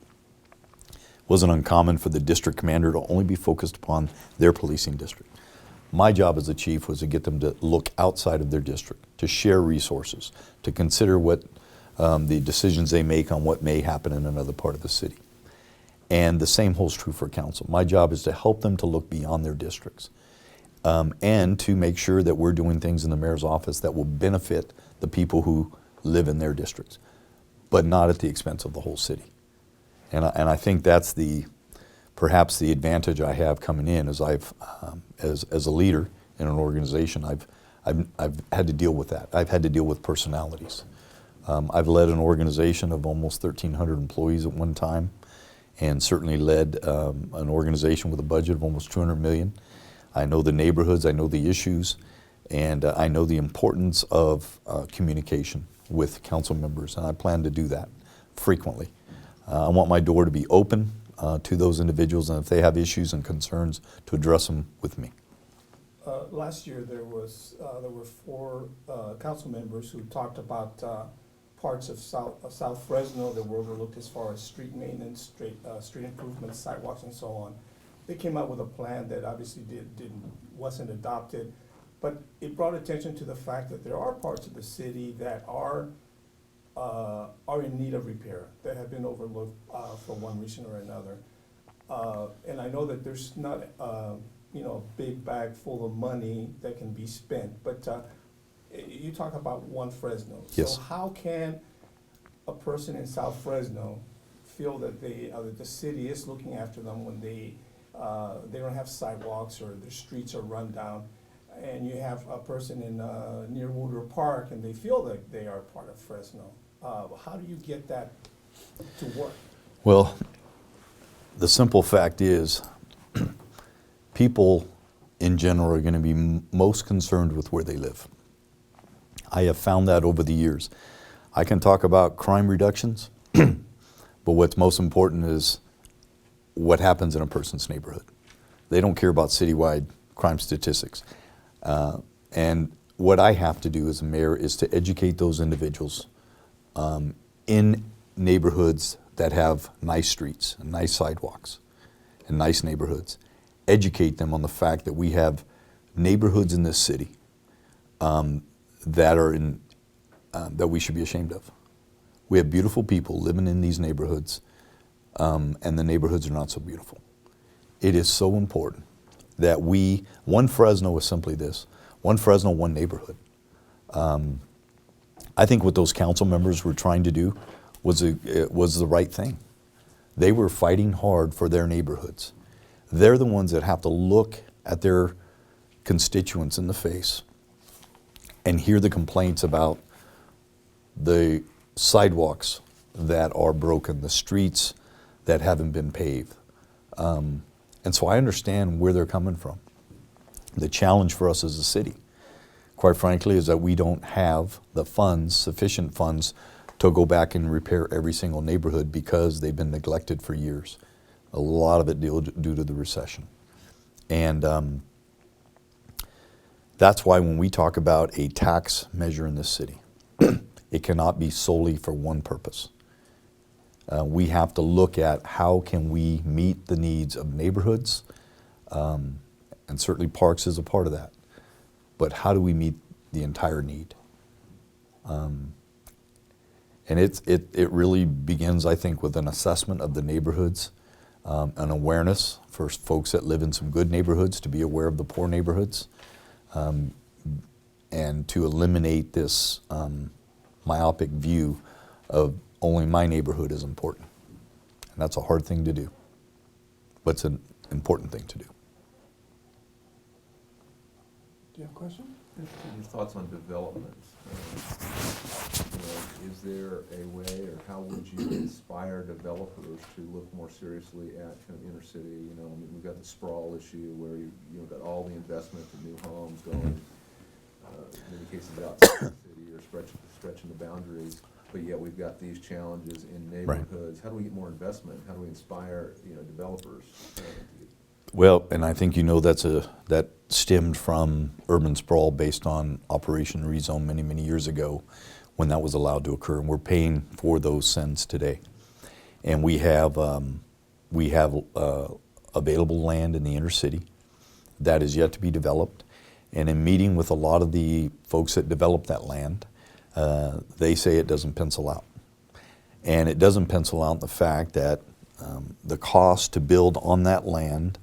It wasn't uncommon for the district commander to only be focused upon their policing district. My job as a chief was to get them to look outside of their district, to share resources, to consider what the decisions they make on what may happen in another part of the city. And the same holds true for council. My job is to help them to look beyond their districts and to make sure that we're doing things in the mayor's office that will benefit the people who live in their districts, but not at the expense of the whole city. And I think that's perhaps the advantage I have coming in, as as a leader in an organization. I've had to deal with that. I've had to deal with personalities. I've led an organization of almost 1,300 employees at one time, and certainly led an organization with a budget of almost $200 million. I know the neighborhoods, I know the issues, and I know the importance of communication with council members, and I plan to do that frequently. I want my door to be open to those individuals, and if they have issues and concerns, to address them with me. Last year, there were 4 council members who talked about parts of South Fresno that were overlooked as far as street maintenance, street improvements, sidewalks, and so on. They came up with a plan that obviously wasn't adopted. but it brought attention to the fact that there are parts of the city that are in need of repair, that have been overlooked for one reason or another. And I know that there's not, a big bag full of money that can be spent, but you talk about one Fresno. Yes. So how can a person in South Fresno feel that that the city is looking after them when they don't have sidewalks or their streets are run down, and you have a person in near Woodruff Park and they feel that they are part of Fresno? How do you get that to work? Well, the simple fact is, people in general are going to be most concerned with where they live. I have found that over the years. I can talk about crime reductions, but what's most important is what happens in a person's neighborhood. They don't care about citywide crime statistics. And what I have to do as a mayor is to educate those individuals in neighborhoods that have nice streets and nice sidewalks and nice neighborhoods. Educate them on the fact that we have neighborhoods in this city that are in that we should be ashamed of. We have beautiful people living in these neighborhoods, and the neighborhoods are not so beautiful. It is so important that one Fresno is simply this: one Fresno, one neighborhood. I think what those council members were trying to do was the right thing. They were fighting hard for their neighborhoods. They're the ones that have to look at their constituents in the face and hear the complaints about the sidewalks that are broken, the streets that haven't been paved. And so I understand where they're coming from. The challenge for us as a city, quite frankly, is that we don't have the funds, sufficient funds, to go back and repair every single neighborhood because they've been neglected for years. A lot of it due to the recession. And that's why when we talk about a tax measure in this city, it cannot be solely for one purpose. We have to look at how can we meet the needs of neighborhoods, and certainly parks is a part of that. But how do we meet the entire need? And it really begins, I think, with an assessment of the neighborhoods, an awareness for folks that live in some good neighborhoods to be aware of the poor neighborhoods, and to eliminate this myopic view of only my neighborhood is important. And that's a hard thing to do, but it's an important thing to do. Do you have a question? Your thoughts on development? Is there a way, or how would you inspire developers to look more seriously at kind of inner city? I mean, we've got the sprawl issue where you got all the investment in new homes going, in many cases outside the city or stretching the boundaries, but yet we've got these challenges in neighborhoods. How do we get more investment? How do we inspire developers? Well, and I think that stemmed from urban sprawl based on Operation Rezone many, many years ago when that was allowed to occur. And we're paying for those sins today. And we have available land in the inner city that is yet to be developed. And in meeting with a lot of the folks that develop that land, they say it doesn't pencil out. And it doesn't pencil out the fact that the cost to build on that land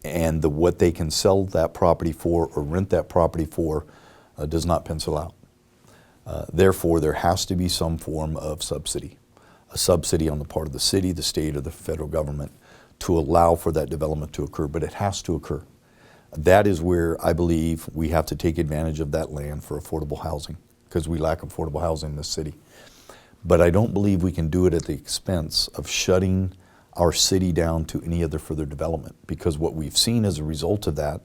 and what they can sell that property for or rent that property for does not pencil out. Therefore, there has to be some form of subsidy, a subsidy on the part of the city, the state, or the federal government to allow for that development to occur, but it has to occur. That is where I believe we have to take advantage of that land for affordable housing, because we lack affordable housing in this city. But I don't believe we can do it at the expense of shutting our city down to any other further development, because what we've seen as a result of that,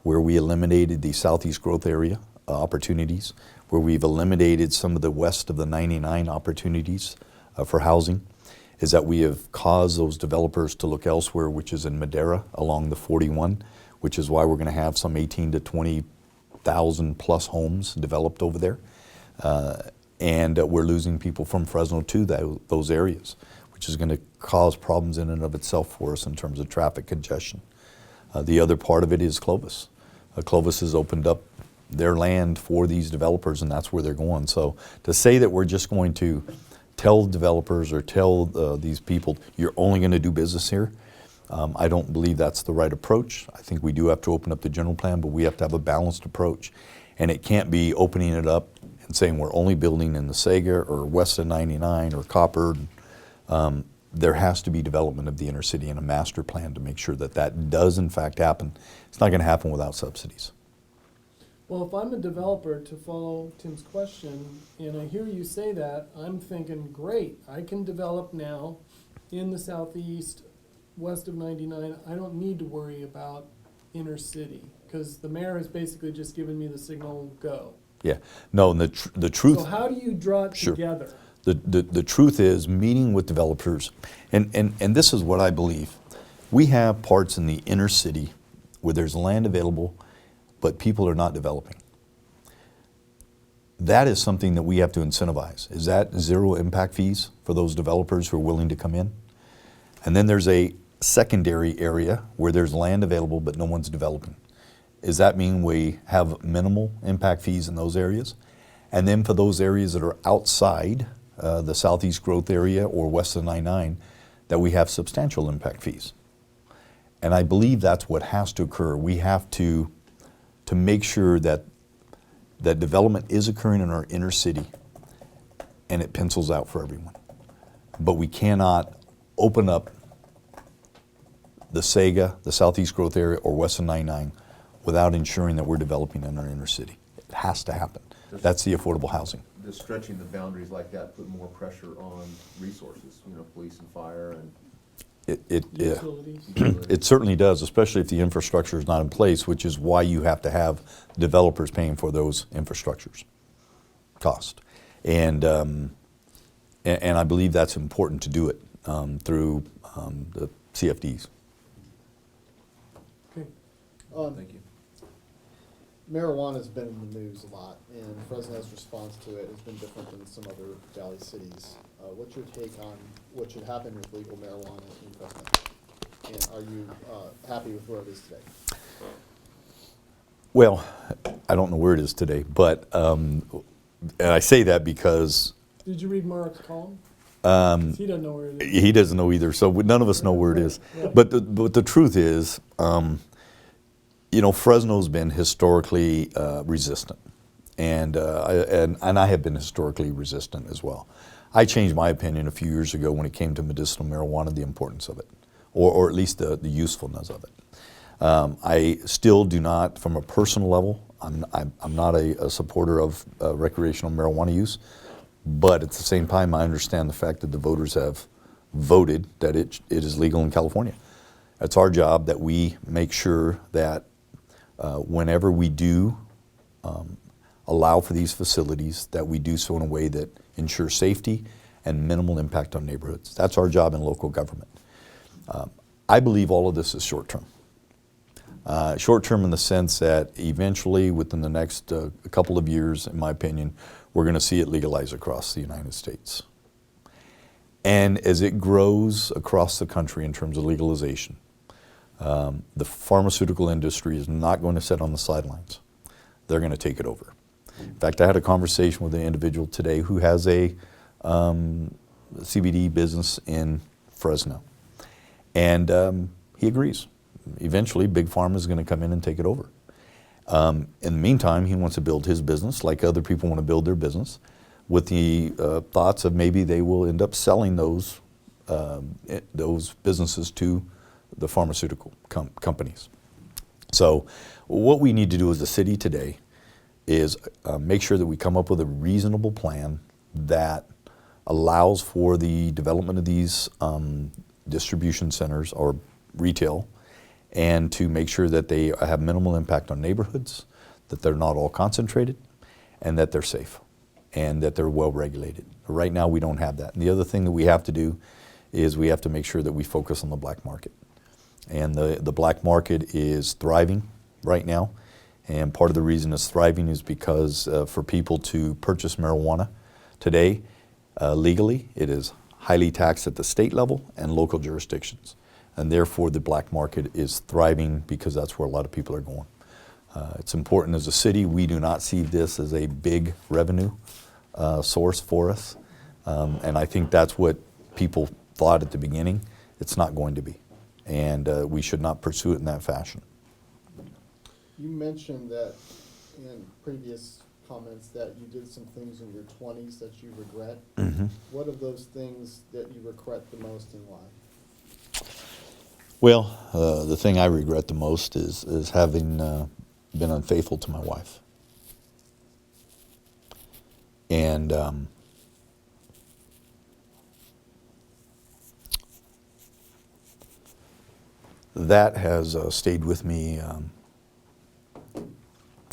where we eliminated the Southeast growth area opportunities, where we've eliminated some of the west of the 99 opportunities for housing, is that we have caused those developers to look elsewhere, which is in Madera along the 41, which is why we're going to have some 18 to 20,000 plus homes developed over there. And we're losing people from Fresno to those areas, which is going to cause problems in and of itself for us in terms of traffic congestion. The other part of it is Clovis. Clovis has opened up their land for these developers, and that's where they're going. So to say that we're just going to tell developers or tell these people, you're only going to do business here, I don't believe that's the right approach. I think we do have to open up the general plan, but we have to have a balanced approach. And it can't be opening it up and saying we're only building in the Sega or west of 99 or Copper. There has to be development of the inner city and a master plan to make sure that that does in fact happen. It's not going to happen without subsidies. Well, if I'm a developer, to follow Tim's question, and I hear you say that, I'm thinking, great, I can develop now in the southeast, west of 99. I don't need to worry about inner city, because the mayor has basically just given me the signal, go. Yeah, no, and the truth. So how do you draw it Sure. together? The truth is, meeting with developers, and this is what I believe. We have parts in the inner city where there's land available, but people are not developing. That is something that we have to incentivize. Is that zero impact fees for those developers who are willing to come in? And then there's a secondary area where there's land available, but no one's developing. Does that mean we have minimal impact fees in those areas? And then for those areas that are outside the southeast growth area or west of 99, that we have substantial impact fees. And I believe that's what has to occur. We have to make sure that development is occurring in our inner city and it pencils out for everyone. But we cannot open up the Sega, the southeast growth area, or west of 99 without ensuring that we're developing in our inner city. It has to happen. That's the affordable housing. Does stretching the boundaries like that put more pressure on resources, police and fire and Utilities. It certainly does, especially if the infrastructure is not in place, which is why you have to have developers paying for those infrastructures cost. And I believe that's important to do it through the CFDs. Okay. Thank you. Marijuana's been in the news a lot, and Fresno's response to it has been different than some other valley cities. What's your take on what should happen with legal marijuana in Fresno? And are you happy with where it is today? Well, I don't know where it is today, but and I say that because Did you read Mark's column? He doesn't know where it is. he doesn't know either, so none of us know where it is. Right. But the truth is, Fresno's been historically resistant, and I have been historically resistant as well. I changed my opinion a few years ago when it came to medicinal marijuana, the importance of it, or at least the usefulness of it. I still do not, from a personal level, I'm not a supporter of recreational marijuana use, but at the same time, I understand the fact that the voters have voted that it is legal in California. It's our job that we make sure that whenever we do allow for these facilities, that we do so in a way that ensures safety and minimal impact on neighborhoods. That's our job in local government. I believe all of this is short-term. Short-term in the sense that eventually, within the next couple of years, in my opinion, we're going to see it legalized across the United States. And as it grows across the country in terms of legalization, the pharmaceutical industry is not going to sit on the sidelines. They're going to take it over. In fact, I had a conversation with an individual today who has a CBD business in Fresno. And he agrees. Eventually, Big Pharma is going to come in and take it over. In the meantime, he wants to build his business like other people want to build their business, with the thoughts of maybe they will end up selling those businesses to the pharmaceutical companies. So what we need to do as a city today is make sure that we come up with a reasonable plan that allows for the development of these distribution centers or retail, and to make sure that they have minimal impact on neighborhoods, that they're not all concentrated, and that they're safe, and that they're well regulated. Right now we don't have that. And the other thing that we have to do is we have to make sure that we focus on the black market. And the black market is thriving right now, and part of the reason it's thriving is because for people to purchase marijuana today legally, it is highly taxed at the state level and local jurisdictions. And therefore the black market is thriving because that's where a lot of people are going. It's important as a city. We do not see this as a big revenue source for us. And I think that's what people thought at the beginning. It's not going to be. And we should not pursue it in that fashion. You mentioned that in previous comments that you did some things in your 20s that you regret. What are those things that you regret the most and why? Well, the thing I regret the most is having been unfaithful to my wife. And that has stayed with me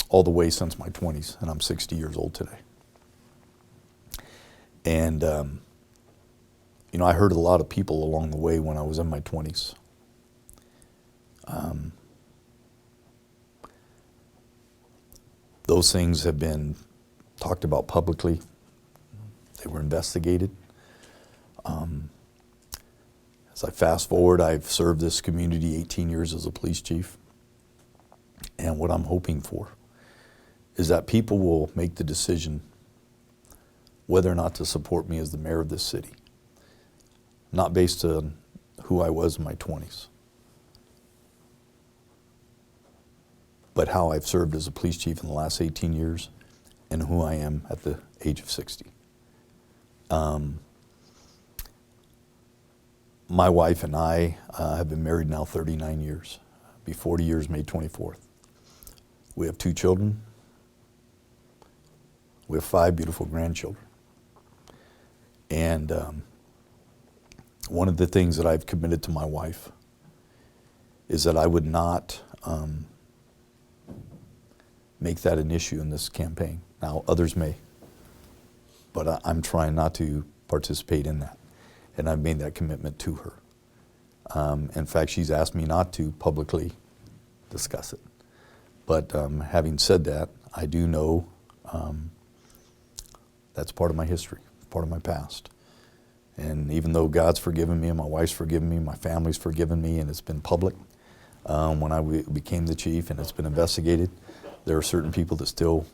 all the way since my 20s, and I'm 60 years old today. And, you know, I hurt a lot of people along the way when I was in my 20s. Those things have been talked about publicly. They were investigated. As I fast forward, I've served this community 18 years as a police chief. And what I'm hoping for is that people will make the decision whether or not to support me as the mayor of this city, not based on who I was in my 20s, but how I've served as a police chief in the last 18 years and who I am at the age of 60. My wife and I have been married now 39 years. Be 40 years May 24th. We have 2 children. We have 5 beautiful grandchildren. And one of the things that I've committed to my wife is that I would not make that an issue in this campaign. Now, others may, but I'm trying not to participate in that. And I've made that commitment to her. In fact, she's asked me not to publicly discuss it. But having said that, I do know that's part of my history, part of my past. And even though God's forgiven me and my wife's forgiven me, my family's forgiven me, and it's been public when I became the chief and it's been investigated, there are certain people that still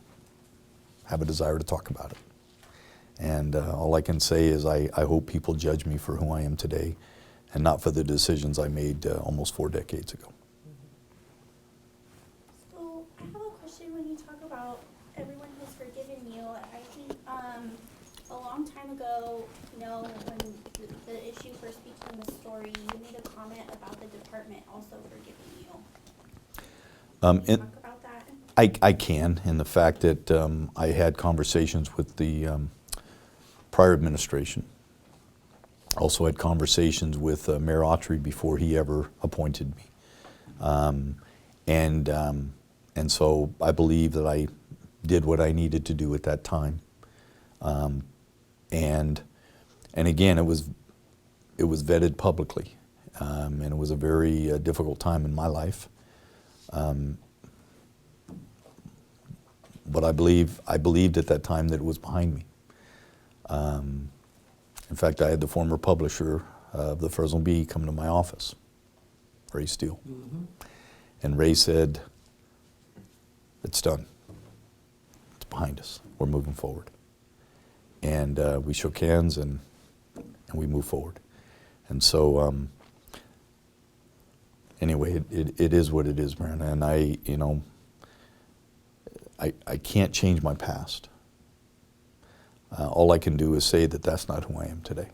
have a desire to talk about it. And all I can say is I hope people judge me for who I am today and not for the decisions I made almost 4 decades ago. So I have a question when you talk about everyone has forgiven you. I think a long time ago, you know, when the issue first became a story, you made a comment about the department also forgiving you. Can you talk about that? I can, in the fact that I had conversations with the prior administration. Also had conversations with Mayor Autry before he ever appointed me. And so I believe that I did what I needed to do at that time. And again, it was vetted publicly. And it was a very difficult time in my life. But I believed at that time that it was behind me. In fact, I had the former publisher of the Fresno Bee come to my office, Ray Steele. And Ray said, "It's done. It's behind us. We're moving forward." And we shook hands and we moved forward. And so, anyway, it is what it is, Marina. And I can't change my past. All I can do is say that that's not who I am today.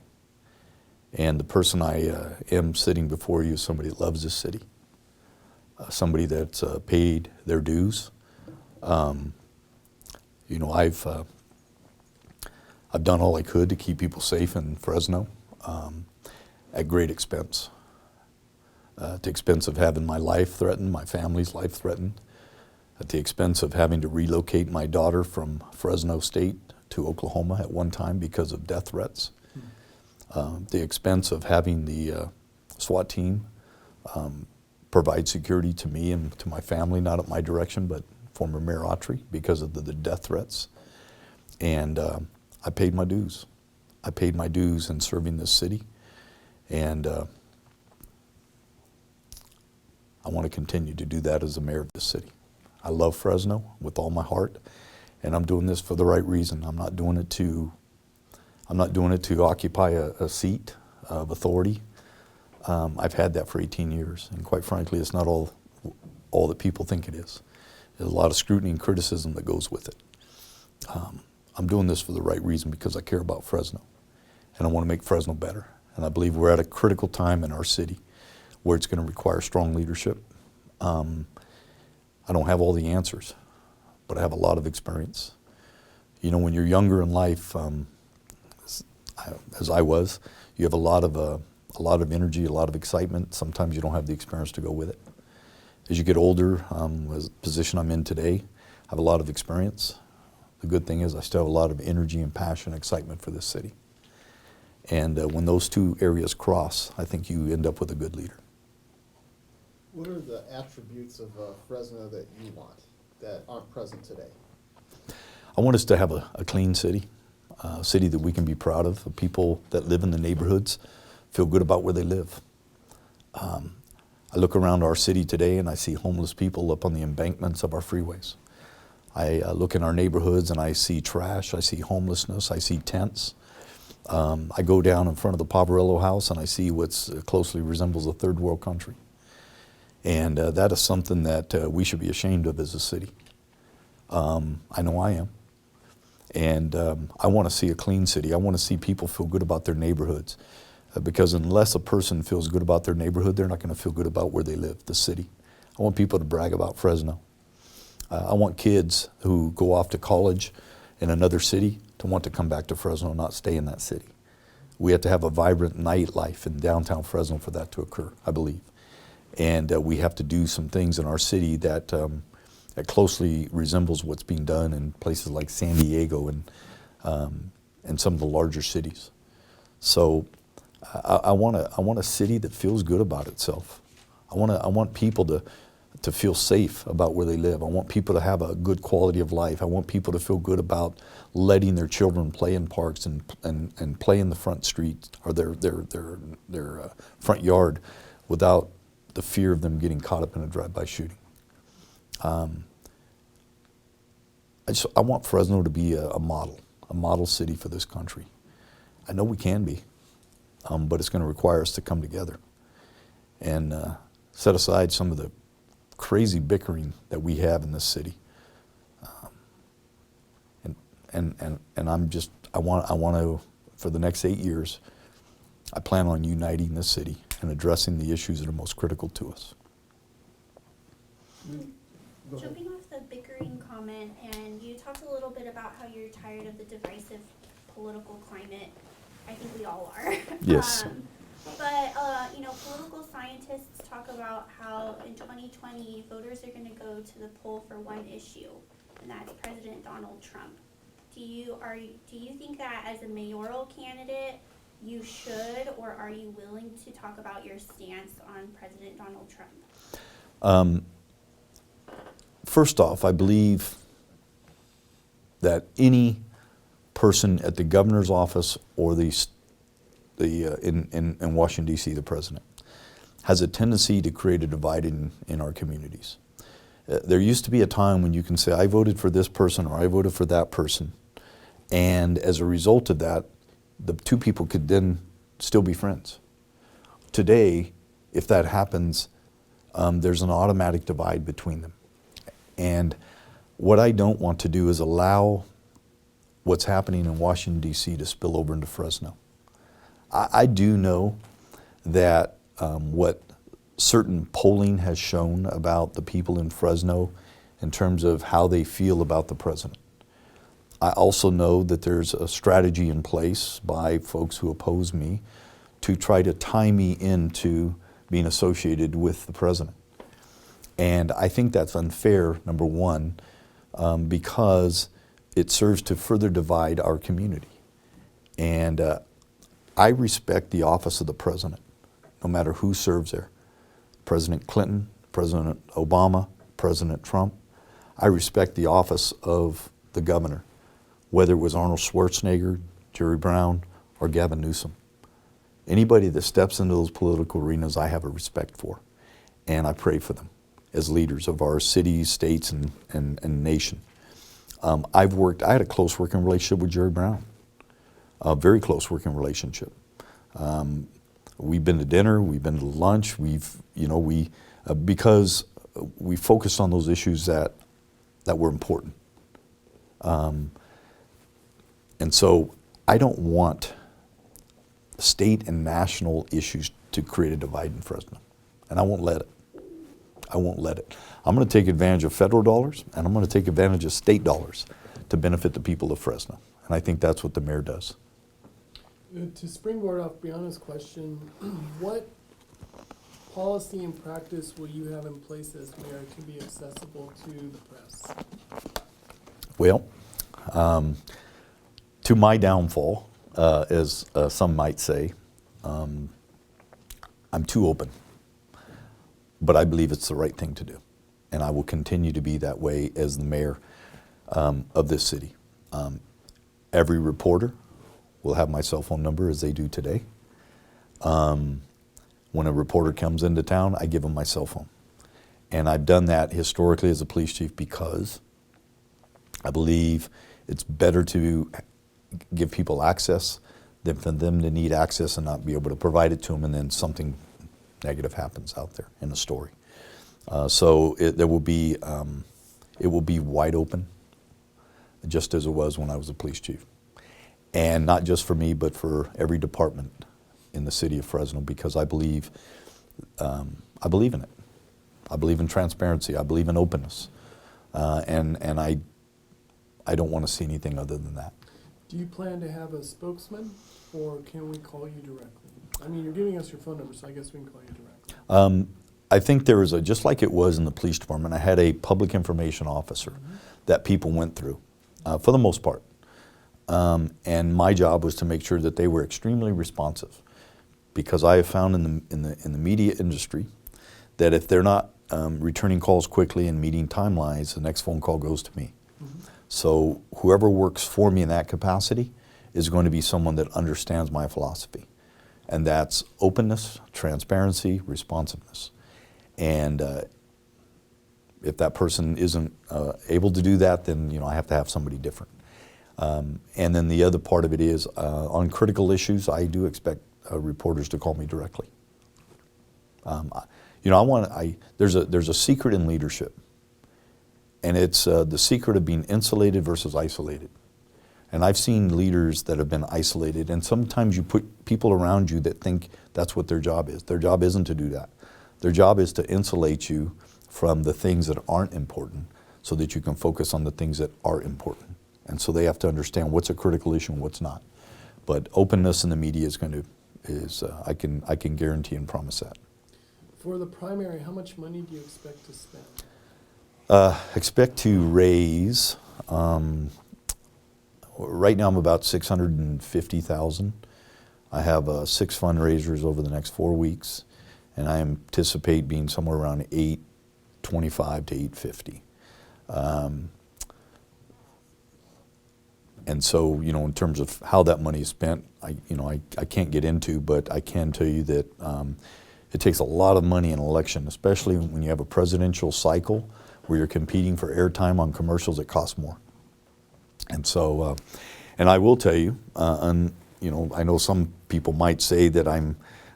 And the person I am sitting before you is somebody that loves this city, somebody that's paid their dues. You know, I've done all I could to keep people safe in Fresno at great expense. At the expense of having my life threatened, my family's life threatened, at the expense of having to relocate my daughter from Fresno State to Oklahoma at one time because of death threats. The expense of having the SWAT team provide security to me and to my family, not at my direction, but former Mayor Autry because of the death threats. And I paid my dues. I paid my dues in serving this city. And I want to continue to do that as the mayor of this city. I love Fresno with all my heart, and I'm doing this for the right reason. I'm not doing it to occupy a seat of authority. I've had that for 18 years, and quite frankly, it's not all that people think it is. There's a lot of scrutiny and criticism that goes with it. I'm doing this for the right reason because I care about Fresno, and I want to make Fresno better. And I believe we're at a critical time in our city where it's going to require strong leadership. I don't have all the answers, but I have a lot of experience. You know, when you're younger in life, as I was, you have a lot of energy, a lot of excitement. Sometimes you don't have the experience to go with it. As you get older, the position I'm in today, I have a lot of experience. The good thing is I still have a lot of energy and passion and excitement for this city. And when those two areas cross, I think you end up with a good leader. What are the attributes of Fresno that you want that aren't present today? I want us to have a clean city, a city that we can be proud of. The people that live in the neighborhoods feel good about where they live. I look around our city today and I see homeless people up on the embankments of our freeways. I look in our neighborhoods and I see trash, I see homelessness, I see tents. I go down in front of the Poverello house and I see what closely resembles a third world country. And that is something that we should be ashamed of as a city. I know I am. And I want to see a clean city. I want to see people feel good about their neighborhoods. Because unless a person feels good about their neighborhood, they're not going to feel good about where they live, the city. I want people to brag about Fresno. I want kids who go off to college in another city to want to come back to Fresno and not stay in that city. We have to have a vibrant nightlife in downtown Fresno for that to occur, I believe. And we have to do some things in our city that closely resembles what's being done in places like San Diego and some of the larger cities. So I want a city that feels good about itself. I want people to feel safe about where they live. I want people to have a good quality of life. I want people to feel good about letting their children play in parks and play in the front street or their front yard without the fear of them getting caught up in a drive-by shooting. I want Fresno to be a model city for this country. I know we can be, but it's going to require us to come together and set aside some of the crazy bickering that we have in this city. I want to, for the next 8 years, I plan on uniting this city and addressing the issues that are most critical to us. Jumping off the bickering comment, and you talked a little bit about how you're tired of the divisive political climate. I think we all are. Yes. Political scientists talk about how in 2020 voters are going to go to the poll for one issue, and that's President Donald Trump. Do you think that as a mayoral candidate you should, or are you willing to talk about your stance on President Donald Trump? First off, I believe that any person at the governor's office or in Washington, D.C., the president, has a tendency to create a divide in our communities. There used to be a time when you can say, I voted for this person or I voted for that person, and as a result of that, the two people could then still be friends. Today, if that happens, there's an automatic divide between them. And what I don't want to do is allow what's happening in Washington, D.C. to spill over into Fresno. I do know that what certain polling has shown about the people in Fresno in terms of how they feel about the president. I also know that there's a strategy in place by folks who oppose me to try to tie me into being associated with the president. And I think that's unfair, number one, because it serves to further divide our community. And I respect the office of the president, no matter who serves there. President Clinton, President Obama, President Trump. I respect the office of the governor, whether it was Arnold Schwarzenegger, Jerry Brown, or Gavin Newsom. Anybody that steps into those political arenas, I have a respect for, and I pray for them. as leaders of our cities, states, and nation. I had a close working relationship with Jerry Brown, a very close working relationship. We've been to dinner, we've been to lunch, because we focused on those issues that were important. And so I don't want state and national issues to create a divide in Fresno, and I won't let it. I won't let it. I'm going to take advantage of federal dollars, and I'm going to take advantage of state dollars to benefit the people of Fresno, and I think that's what the mayor does. To springboard off Brianna's question, what policy and practice will you have in place as mayor to be accessible to the press? Well, to my downfall, as some might say, I'm too open. But I believe it's the right thing to do. And I will continue to be that way as the mayor of this city. Every reporter will have my cell phone number, as they do today. When a reporter comes into town, I give them my cell phone. And I've done that historically as a police chief because I believe it's better to give people access than for them to need access and not be able to provide it to them, and then something negative happens out there in a story. So it will be wide open, just as it was when I was a police chief. And not just for me, but for every department in the city of Fresno, because I believe in it. I believe in transparency. I believe in openness. And I don't want to see anything other than that. Do you plan to have a spokesman, or can we call you directly? I mean, you're giving us your phone number, so I guess we can call you directly. I think there was just like it was in the police department, I had a public information officer that people went through, for the most part. And my job was to make sure that they were extremely responsive, because I have found in the media industry that if they're not returning calls quickly and meeting timelines, the next phone call goes to me. So whoever works for me in that capacity is going to be someone that understands my philosophy. And that's openness, transparency, responsiveness. And if that person isn't able to do that, then I have to have somebody different. And then the other part of it is on critical issues, I do expect reporters to call me directly. There's a secret in leadership, and it's the secret of being insulated versus isolated. And I've seen leaders that have been isolated, and sometimes you put people around you that think that's what their job is. Their job isn't to do that. Their job is to insulate you from the things that aren't important so that you can focus on the things that are important. And so they have to understand what's a critical issue and what's not. But openness in the media I can guarantee and promise that. For the primary, how much money do you expect to spend? Expect to raise, right now I'm about $650,000. I have 6 fundraisers over the next 4 weeks, and I anticipate being somewhere around $825 to $850. And so, in terms of how that money is spent, I can't get into, but I can tell you that it takes a lot of money in an election, especially when you have a presidential cycle where you're competing for airtime on commercials that cost more. And so, and I will tell you, I know some people might say that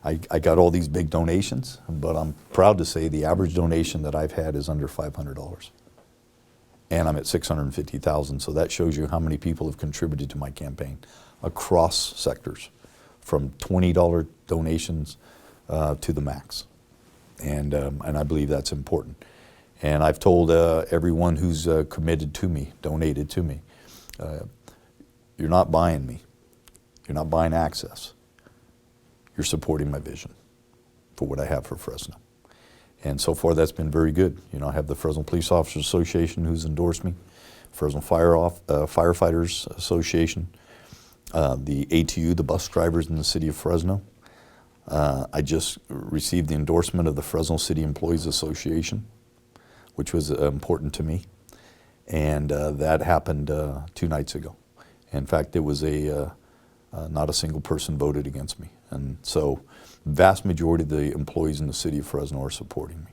I got all these big donations, but I'm proud to say the average donation that I've had is under $500. And I'm at $650,000, so that shows you how many people have contributed to my campaign across sectors, from $20 donations to the max. And I believe that's important. And I've told everyone who's committed to me, donated to me, you're not buying me. You're not buying access. You're supporting my vision for what I have for Fresno. And so far, that's been very good. I have the Fresno Police Officers Association who's endorsed me, Fresno Firefighters Association, the ATU, the bus drivers in the city of Fresno. I just received the endorsement of the Fresno City Employees Association, which was important to me. And that happened 2 nights ago. In fact, it was not a single person voted against me. And so the vast majority of the employees in the city of Fresno are supporting me.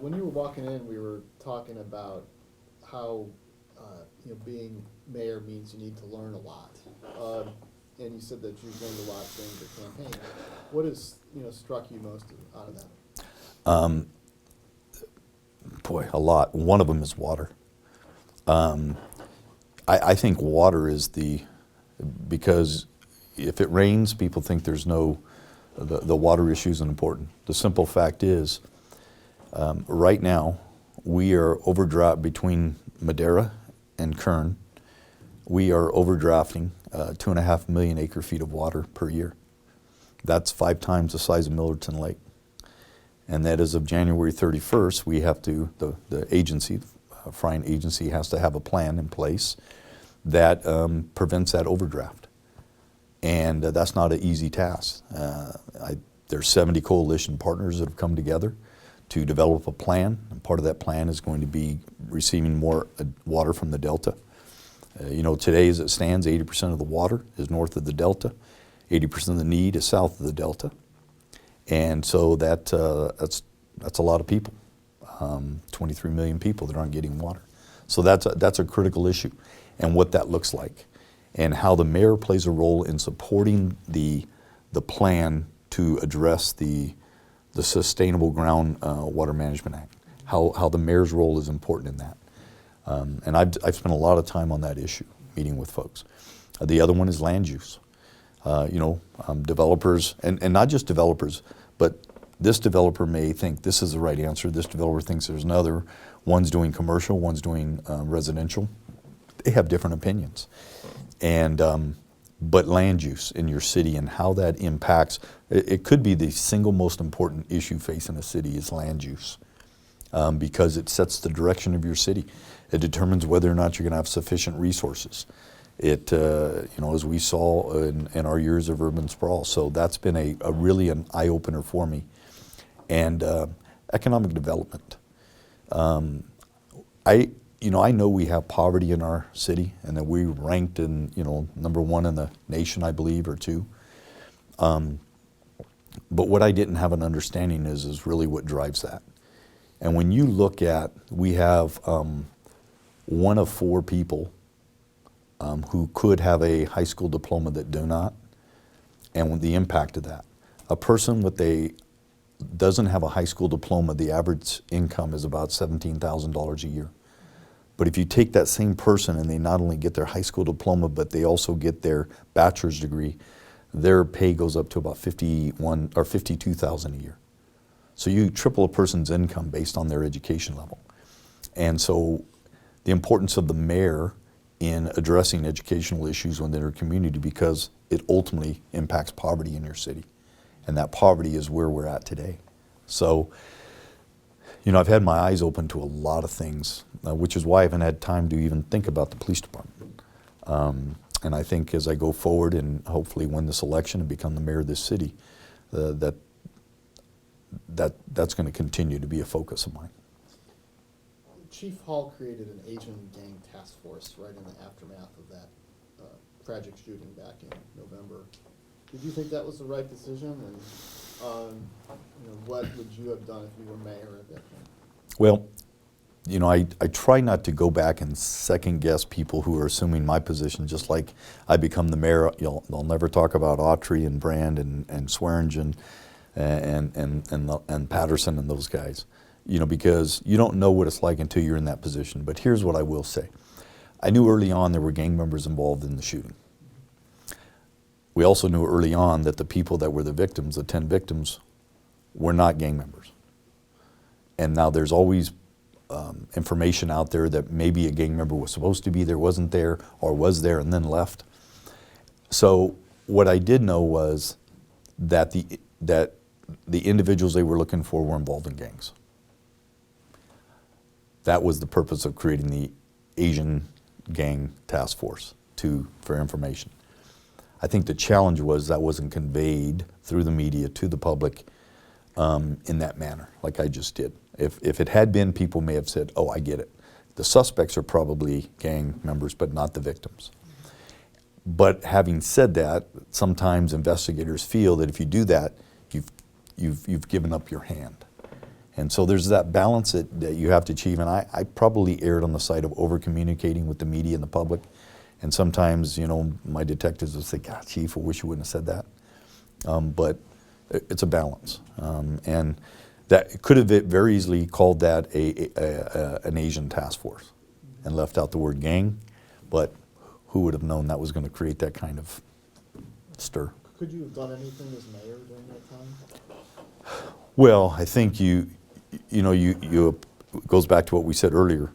when you were walking in, we were talking about how, being mayor means you need to learn a lot. And you said that you've learned a lot during the campaign. What has, struck you most out of that? Boy, a lot. One of them is water. I think water is because if it rains, people think there's the water issue isn't important. The simple fact is, right now, we are overdraft between Madera and Kern. We are overdrafting 2.5 million acre feet of water per year. That's 5 times the size of Millerton Lake. And that as of January 31st, we have to, the agency, Frine Agency has to have a plan in place that prevents that overdraft. And that's not an easy task. There's 70 coalition partners that have come together to develop a plan, and part of that plan is going to be receiving more water from the Delta. Today as it stands, 80% of the water is north of the Delta, 80% of the need is south of the Delta. And so that's a lot of people, 23 million people that aren't getting water. So that's a critical issue, and what that looks like, and how the mayor plays a role in supporting the plan to address the Sustainable Ground Water Management Act. How the mayor's role is important in that, and I've spent a lot of time on that issue, meeting with folks. The other one is land use. Developers, and not just developers, but this developer may think this is the right answer, this developer thinks there's another, one's doing commercial, one's doing residential. They have different opinions. And, but land use in your city and how that impacts, it could be the single most important issue facing a city is land use, because it sets the direction of your city. It determines whether or not you're going to have sufficient resources. It, as we saw in our years of urban sprawl. So that's been a really an eye-opener for me. And economic development. I know we have poverty in our city, and that we ranked in, number 1 in the nation, I believe, or 2. But what I didn't have an understanding is really what drives that. And when you look at, we have 1 of 4 people who could have a high school diploma that do not, and with the impact of that. A person doesn't have a high school diploma, the average income is about $17,000 a year. But if you take that same person and they not only get their high school diploma, but they also get their bachelor's degree, their pay goes up to about $51,000 or $52,000 a year. So you triple a person's income based on their education level. And so the importance of the mayor in addressing educational issues within their community, because it ultimately impacts poverty in your city. And that poverty is where we're at today. So, I've had my eyes open to a lot of things, which is why I haven't had time to even think about the police department. And I think as I go forward and hopefully win this election and become the mayor of this city, that's going to continue to be a focus of mine. Chief Hall created an Asian gang task force right in the aftermath of that tragic shooting back in November. Did you think that was the right decision? And what would you have done if you were mayor at that point? Well, I try not to go back and second guess people who are assuming my position, just like I become the mayor. They'll never talk about Autry and Brand and Swearingen and Patterson and those guys. Because you don't know what it's like until you're in that position. But here's what I will say. I knew early on there were gang members involved in the shooting. We also knew early on that the people that were the victims, the 10 victims, were not gang members. And now there's always information out there that maybe a gang member was supposed to be there, wasn't there, or was there and then left. So what I did know was that the individuals they were looking for were involved in gangs. That was the purpose of creating the Asian Gang Task Force for information. I think the challenge was that wasn't conveyed through the media to the public in that manner, like I just did. If it had been, people may have said, oh, I get it. The suspects are probably gang members, but not the victims. But having said that, sometimes investigators feel that if you do that, you've given up your hand. And so there's that balance that you have to achieve, and I probably erred on the side of over-communicating with the media and the public. And sometimes, you know, my detectives will say, God, Chief, I wish you wouldn't have said that. But it's a balance. And that could have very easily called that an Asian task force and left out the word gang, but who would have known that was going to create that kind of stir? Could you have done anything as mayor during that time? Well, I think you it goes back to what we said earlier.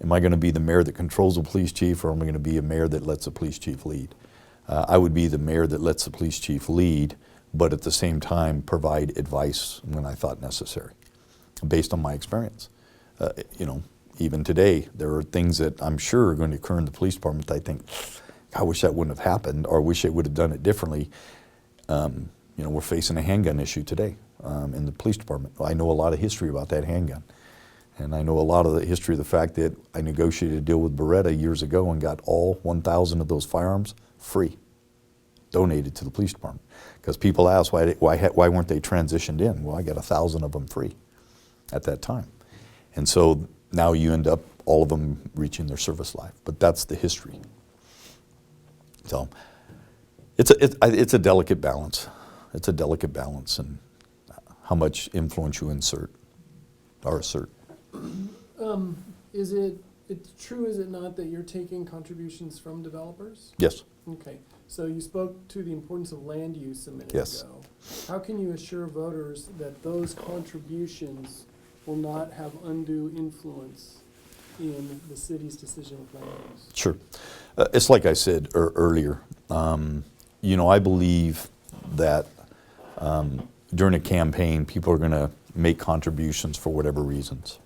Am I going to be the mayor that controls the police chief, or am I going to be a mayor that lets the police chief lead? I would be the mayor that lets the police chief lead, but at the same time provide advice when I thought necessary, based on my experience. You know, even today, there are things that I'm sure are going to occur in the police department that I think, I wish that wouldn't have happened, or I wish they would have done it differently. You know, we're facing a handgun issue today in the police department. I know a lot of history about that handgun. And I know a lot of the history of the fact that I negotiated a deal with Beretta years ago and got all 1,000 of those firearms free, donated to the police department. Because people ask, why weren't they transitioned in? Well, I got 1,000 of them free at that time. And so now you end up, all of them reaching their service life. But that's the history. So it's a delicate balance. It's a delicate balance in how much influence you insert or assert. Is it's true, is it not, that you're taking contributions from developers? Yes. Okay, so you spoke to the importance of land use a minute Yes. ago. How can you assure voters that those contributions will not have undue influence in the city's decision of land use? Sure. It's like I said earlier. You know, I believe that during a campaign, people are going to make contributions for whatever reasons.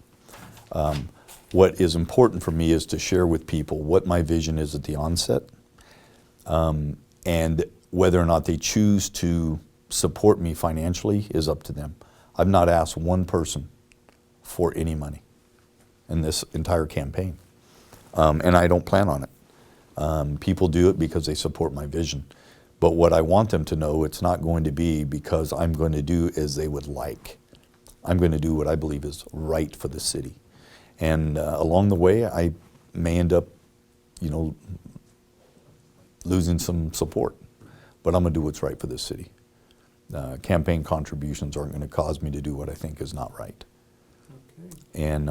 What is important for me is to share with people what my vision is at the onset, and whether or not they choose to support me financially is up to them. I've not asked one person for any money in this entire campaign, and I don't plan on it. People do it because they support my vision. But what I want them to know, it's not going to be because I'm going to do as they would like. I'm going to do what I believe is right for the city. And along the way, I may end up, you know, losing some support. But I'm going to do what's right for this city. Campaign contributions aren't going to cause me to do what I think is not right. Okay. And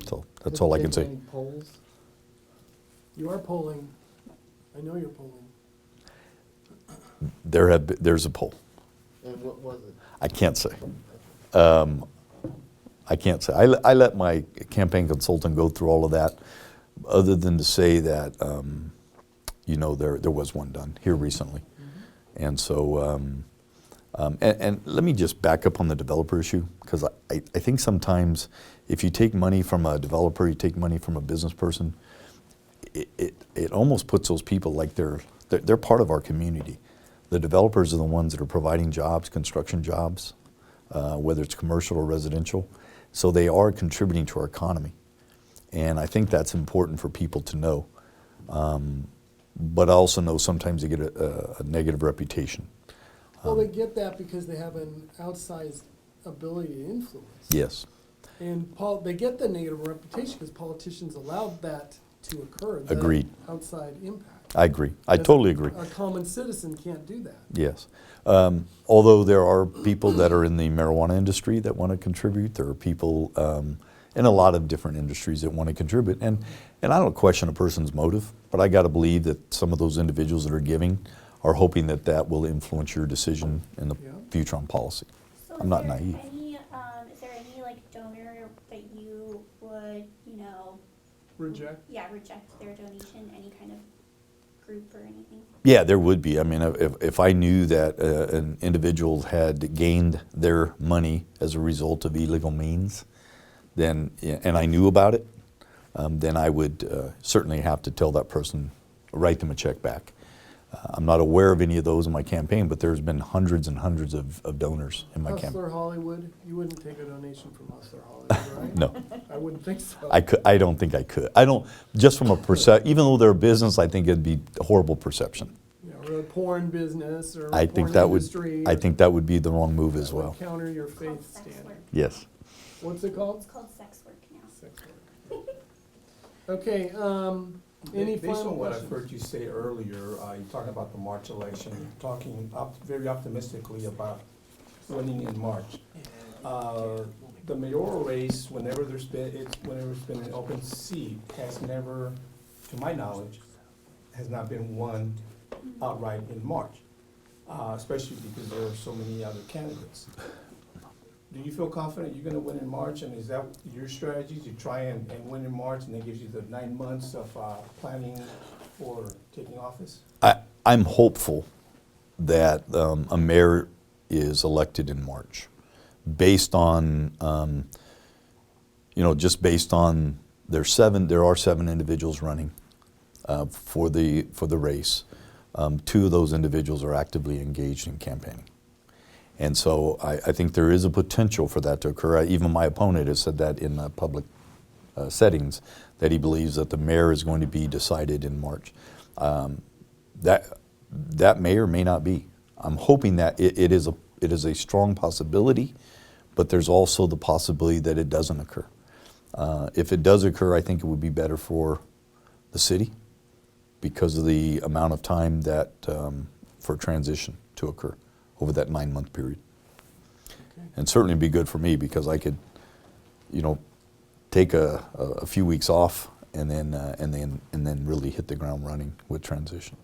so that's Have all I you can taken say. any polls? You are polling. I know you're polling. There's a poll. And what was it? I can't say. I can't say. I let my campaign consultant go through all of that, other than to say that, you know, there was one done here recently. Mm-hmm. And so, and let me just back up on the developer issue, because I think sometimes if you take money from a developer, you take money from a business person, it almost puts those people like they're part of our community. The developers are the ones that are providing jobs, construction jobs, whether it's commercial or residential. So they are contributing to our economy. And I think that's important for people to know. But I also know sometimes they get a negative reputation. Well, they get that because they have an outsized ability to influence. Yes, And they get the negative reputation because politicians allowed that to occur. the Agreed. Outside impact. I agree. I totally agree. A common citizen can't do that. Yes. Although there are people that are in the marijuana industry that want to contribute, there are people in a lot of different industries that want to contribute. And I don't question a person's motive, but I got to believe that some of those individuals that are giving are hoping that that will influence your decision in the Yeah. future on policy. So I'm not naive. Is there any like donor that you would, you know, Reject. reject their donation, any kind of group or anything? Yeah, there would be. I mean, if I knew that an individual had gained their money as a result of illegal means, then, and I knew about it, then I would certainly have to tell that person, write them a check back. I'm not aware of any of those in my campaign, but there's been hundreds and hundreds of donors in my campaign. Hustler Hollywood, you wouldn't take a donation from Hustler Hollywood, right? No, I wouldn't think so. I don't think I could. I don't, just from a even though they're a business, I think it'd be a horrible perception. You know, or a porn business or I a think porn that would, industry. I think that would be the wrong move as that would well. counter your Called faith sex standard. work. Yes. What's it called? It's called sex work now. Sex work. Okay, any Based final on what I've questions? heard you say earlier, you talking about the March election, talking very optimistically about winning in March. The mayoral race, whenever it's been an open seat, has never, to my knowledge, has not been won outright in March, especially because there are so many other candidates. Do you feel confident you're gonna win in March, and is that your strategy, to try and win in March, and that gives you the 9 months of planning for taking office? I'm hopeful that a mayor is elected in March, based on, just based on, there are 7 individuals running for the race. 2 of those individuals are actively engaged in campaigning. And so I think there is a potential for that to occur. Even my opponent has said that in public settings, that he believes that the mayor is going to be decided in March. That may or may not be. I'm hoping that it is a strong possibility, but there's also the possibility that it doesn't occur. If it does occur, I think it would be better for the city because of the amount of time that for transition to occur over that 9-month period. Okay. And certainly be good for me because I could, take a few weeks off and then really hit the ground running with transition.